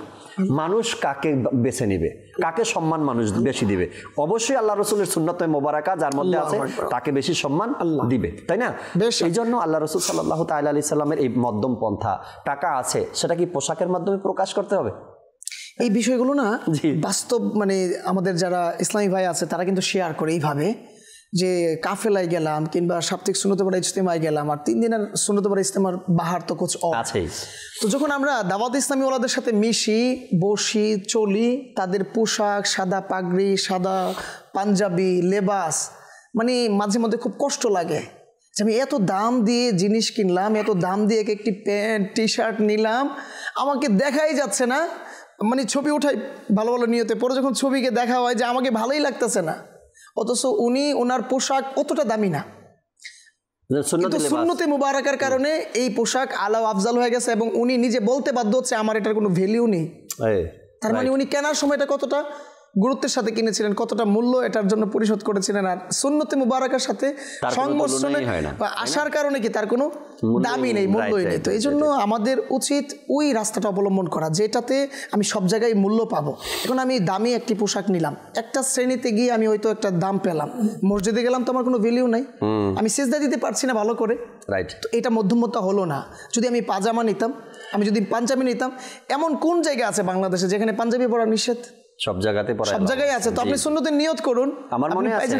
মানুষ কাকে বেছে নিবে, কাকে সম্মান মানুষ বেশি দিবে, অবশ্যই আল্লাহ রসুলের সুন্নত মোবারকা যার মধ্যে আছে তাকে বেশি সম্মান দিবে, তাই না? এই জন্য আল্লাহ রসুল সাল্লাল্লাহু তাআলা আলাইহি সাল্লামের এই মধ্যম পন্থা, টাকা আছে সেটা কি পোশাকের মাধ্যমে প্রকাশ করতে হবে? এই বিষয়গুলো না বাস্তব মানে আমাদের যারা ইসলামী ভাই আছে তারা কিন্তু শেয়ার করে এইভাবে যে কাফেলায় গেলাম কিংবা সাপ্তাহিক সুন্নতপাড়া ইজতেমায় গেলাম, আর 3 দিনের সুন্নতপাড়া ইজতেমার বাহার তো কোচ আছেই, তো যখন আমরা দাওয়াত ইসলামী ওয়ালাদের সাথে মিশি বসি চলি, তাদের পোশাক সাদা পাগড়ি সাদা পাঞ্জাবি লেবাস, মানে মাঝে মধ্যে খুব কষ্ট লাগে যে আমি এত দাম দিয়ে জিনিস কিনলাম, এত দাম দিয়ে একটি প্যান্ট টি শার্ট নিলাম, আমাকে দেখাই যাচ্ছে না, মানে ছবি উঠাই ভালো ভালো নিয়তে, পরে যখন ছবিকে দেখা হয় যে আমাকে ভালোই লাগতেছে না, অথচ উনি ওনার পোশাক অতটা দামি না, কিন্তু সুন্নতে মুবারাকার কারণে এই পোশাক আলা আফজাল হয়ে গেছে এবং উনি নিজে বলতে বাধ্য হচ্ছে আমার এটার কোনো ভ্যালিউ নেই। তার মানে উনি কেনার সময়টা কতটা গুরুত্বের সাথে কিনেছিলেন, কতটা মূল্য এটার জন্য পরিশোধ করেছিলেন, আর সুন্নতে মুবারাকার সাথে সংমিশ্রণে আসার কারণে কি তার কোনো দামই নেই, মূল্যই নেই। তো এই জন্য আমাদের উচিত ওই রাস্তাটা অবলম্বন করা যেটাতে আমি সব জায়গায় মূল্য পাবো। এখন আমি দামি একটি পোশাক নিলাম, একটা শ্রেণীতে গিয়ে আমি হয়তো একটা দাম পেলাম, মসজিদে গেলাম তো আমার কোনো ভ্যালিউ নাই, আমি সিজদা দিতে পারছি না ভালো করে, রাইট? তো এটা মধ্যমতা হলো না। যদি আমি পাজামা নিতাম, আমি যদি পাঞ্জাবি নিতাম, এমন কোন জায়গা আছে বাংলাদেশে যেখানে পাঞ্জাবি পরা নিষেধ? সব জায়গাতে পড়া, সব জায়গায় আছে। তো আপনি সুন্নতের নিয়ত করুন। আমার মনে আছে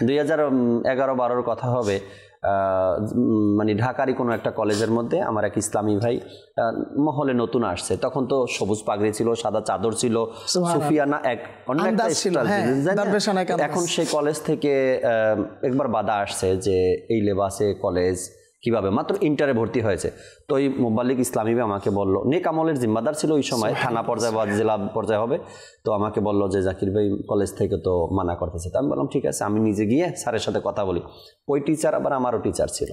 2011-12 কথা হবে, মানে ঢাকারই কোনো একটা কলেজের মধ্যে আমার এক ইসলামী ভাই মহলে নতুন আসছে, তখন তো সবুজ পাগড়ি ছিল, সাদা চাদর ছিল, সুফিয়ানা এক অন্য একটা স্টাইল। এখন সেই কলেজ থেকে একবার বাধা আসছে যে এই লেবাসে কলেজ কিভাবে, মাত্র ইন্টারে ভর্তি হয়েছে। তো এই মোবাল্লিক ইসলামী আমাকে বললো, নেক আমলের জিম্মাদার ছিল ওই সময়, থানা পর্যায়ে বা জেলা পর্যায়ে হবে, তো আমাকে বললো যে জাকির ভাই কলেজ থেকে তো মানা করতেছে। তো আমি বললাম ঠিক আছে, আমি নিজে গিয়ে স্যারের সাথে কথা বলি। ওই টিচার আবার আমারও টিচার ছিল,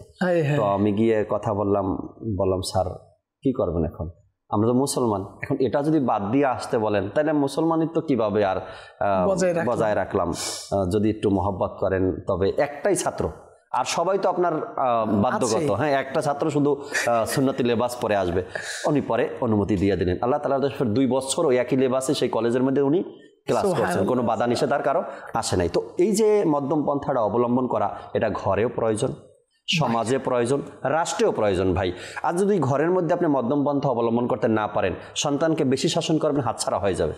তো আমি গিয়ে কথা বললাম স্যার কি করবেন এখন? আমরা তো মুসলমান, এখন এটা যদি বাদ দিয়ে আসতে বলেন তাহলে মুসলমানের তো কিভাবে আর বজায় রাখলাম। যদি একটু মহব্বত করেন তবে একটাই ছাত্র, আর সবাই তো আপনার বাধ্যগত, হ্যাঁ একটা ছাত্র শুধু সুন্নতি লেবাস পরে আসবে, উনি পরে অনুমতি দিয়ে দিলেন। আল্লাহ তাআলা 2 বছর ওই একই লেবাসে সেই কলেজের মধ্যে উনি ক্লাস করছেন, কোনো বাধা নিষেধার কারো আসে নাই। তো এই যে মধ্যম পন্থাটা অবলম্বন করা, এটা ঘরেও প্রয়োজন, সমাজে প্রয়োজন, রাষ্ট্রেও প্রয়োজন ভাই। আর যদি ঘরের মধ্যে আপনি মধ্যম পন্থা অবলম্বন করতে না পারেন, সন্তানকে বেশি শাসন করবেন, হাতছাড়া হয়ে যাবে।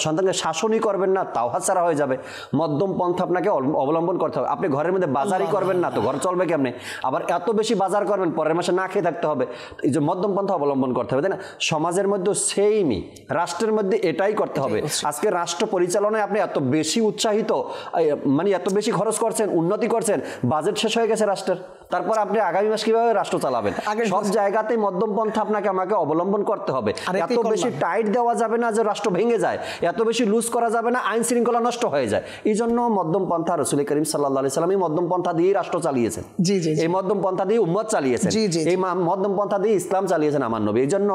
সন্তানকে শাসনই করবেন না, তাও হাতছাড়া হয়ে যাবে। মধ্যম পন্থা আপনাকে অবলম্বন করতে হবে। আপনি ঘরের মধ্যে বাজারই করবেন না তো ঘর চলবে কেমনে? আবার এত বেশি বাজার করবেন, পরের মাসে না খেয়ে থাকতে হবে। এই যে মধ্যম পন্থা অবলম্বন করতে হবে, তাই না? সমাজের মধ্যে সেইমই, রাষ্ট্রের মধ্যে এটাই করতে হবে। আজকে রাষ্ট্র পরিচালনায় আপনি এত বেশি উৎসাহিত, মানে এত বেশি খরচ করছেন, উন্নতি করছেন, বাজেট শেষ হয়ে গেছে রাষ্ট্রের, তারপর আপনি আগামী মাস কিভাবে রাষ্ট্র চালাবেন? সব জায়গাতেই মধ্যম পন্থা আমাকে অবলম্বন করতে হবে। এত বেশি টাইট দেওয়া যাবে না যে রাষ্ট্র ভেঙে যায়, এত বেশি লুজ করা যাবে না আইন শৃঙ্খলা নষ্ট হয়ে যায়। এই জন্য মধ্যম পন্থা রাসূল করিম সাল্লাল্লাহু আলাইহি সাল্লাম এই মধ্যম পন্থা দিয়েই রাষ্ট্র চালিয়েছেন, এই মধ্যম পন্থা দিয়ে উম্মত চালিয়েছেন, এই মধ্যম পন্থা দিয়ে ইসলাম চালিয়েছেন আমার নবী। এই জন্য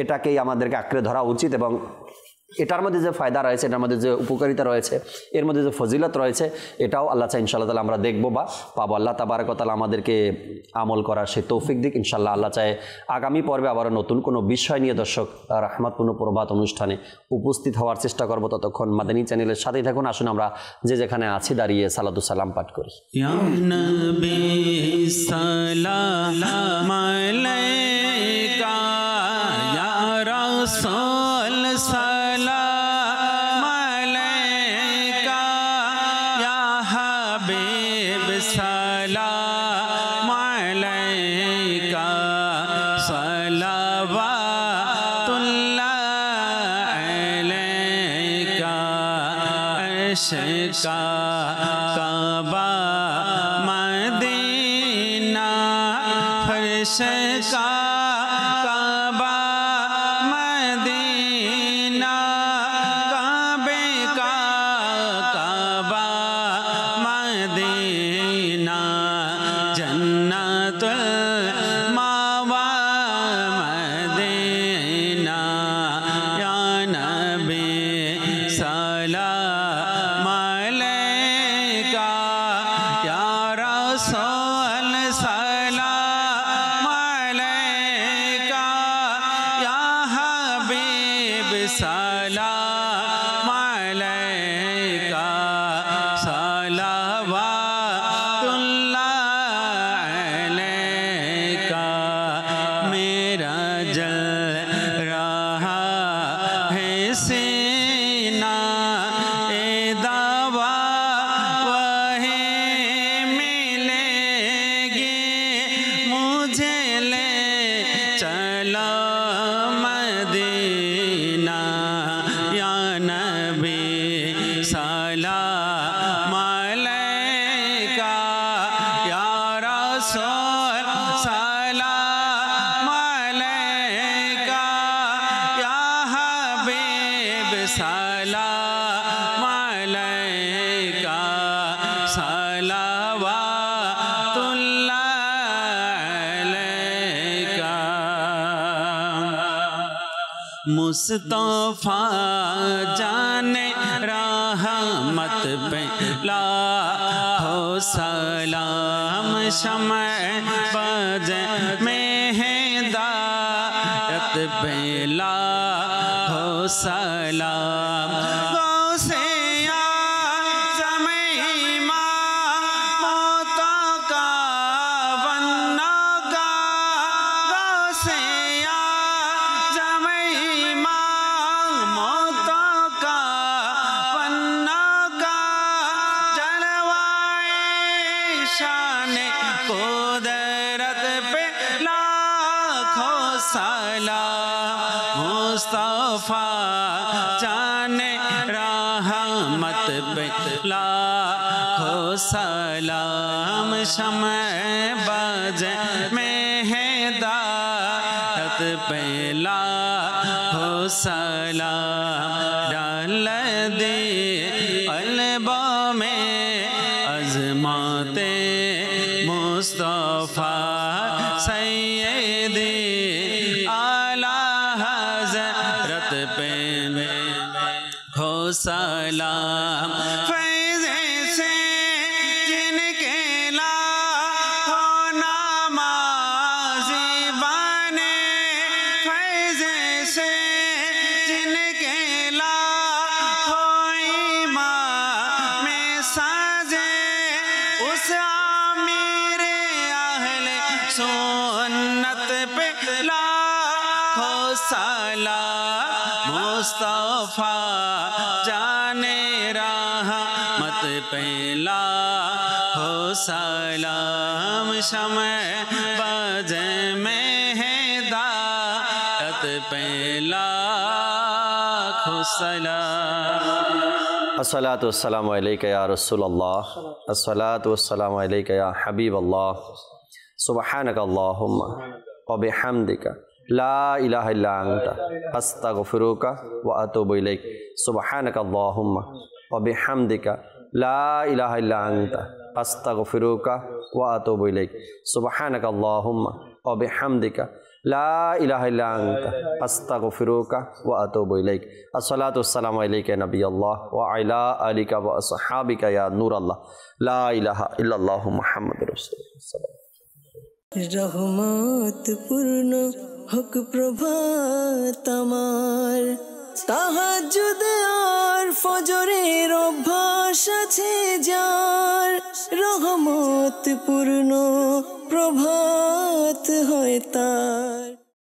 এটাকেই আমাদেরকে আঁকড়ে ধরা উচিত, এবং এটার মধ্যে যে ফায়দা রয়েছে, এটার মধ্যে যে উপকারিতা রয়েছে, এর মধ্যে যে ফজিলত রয়েছে, এটাও আল্লাহ চাই ইনশাআল্লাহ তাআলা আমরা দেখবো বা পাবো। আল্লাহ তাবারক ওয়া তাআলা আমাদেরকে আমল করার সেই তৌফিক দিক ইনশাআল্লাহ। আল্লাহ চায় আগামী পর্বে আবারও নতুন কোনো বিষয় নিয়ে দর্শক রাহমাতপূর্ণ প্রভাত অনুষ্ঠানে উপস্থিত হওয়ার চেষ্টা করবো। ততক্ষণ মাদানী চ্যানেলের সাথেই থাকুন। আসুন আমরা যে যেখানে আছি দাঁড়িয়ে সালাতু সালাম পাঠ করি। ইয়া নবী সালাম আলাইকা, ইয়া রাসূল সালাম আলাইকা, ইয়া হাবিব সালাম আলাইকা, সালাওয়াতুল্লাহ আলাইকা, আশকা কাবা মদিনা, ফরশকা কাবা মদিনা, কাবে কা কাবা মদিনা, জন্নাতুল মাওয়া মদিনা, ইয়া নবী সালাম আলাইকা, ইয়া রাসূল সালাম আলাইকা, ইয়া হাবিব সালাম আলাইকা, সালাওয়াতুল্লাহ আলাইকা, মেরা জল রহা है सीना, ए दावा वही मिलेगी, मुझे ले चलो मदीना, या नबी सलाम अलैका, या रसूल सलाम अलैका, या हबीब सलाम अलैका, सलावतुल्लाह अलैका। मुस्तफा जाने रहमत पे लाखो सलाम, शम्अ बज में हिदायत पे लाखो सलाम, गौसे आज़म इमाम मोतका वन्ना का, गौसे आज़म इमाम मोतका वन्ना का, जलवाए शान कुदरत पे लाखों सलाम, मुस्तफा जाने रहमत पे लाखों सलाम, शम्अ बज में हिदायत पे लाखों सलाम, डाल दे क़ल्बों में अज़माते मुस्तफा सैयदी आला फैज़े से जिनके लाखों नमाज़ी बने, फैज़े से जिनके लाखों इमाम साजे, उस आमिर अहले सुन्नत पे लाखों सलाम। मुस्तफा जाने रहमत पे लाखों सलाम। शमे बजे में हिदायत पे लाखों सलाम। अस्सलातु वस्सलामु अलैका या रसूलल्लाह, अस्सलातु वस्सलामु अलैका या हबीबल्लाह, सुब्हानका अल्लाहुम्मा व बिहम्दिका ला इलाहा इल्ला अंता अस्तगफिरुका व अतूबु इलैक। सुब्हानका अल्लाहुम्मा व बिहम्दिका ला इलाहा इल्ला अंता अस्तगफिरुका व अतूबु इलैक। सुब्हानका अल्लाहुम्मा व बिहम्दिका ला इलाहा इल्ला अंता अस्तगफिरुका व अतूबु इलैक। अस्सलातु वस्सलामु अलैका नबी अल्लाह व अला आलिका व अस्हाबिका या नूर अल्लाह। ला इलाहा इल्लल्लाहु मुहम्मदुर रसूलुल्लाह। রহমত পূর্ণ হোক প্রভাত আমার, তাহাজ্জুদ আর ফজরের অভ্যাস আছে যার, রহমত পূর্ণ প্রভাত হয় তার।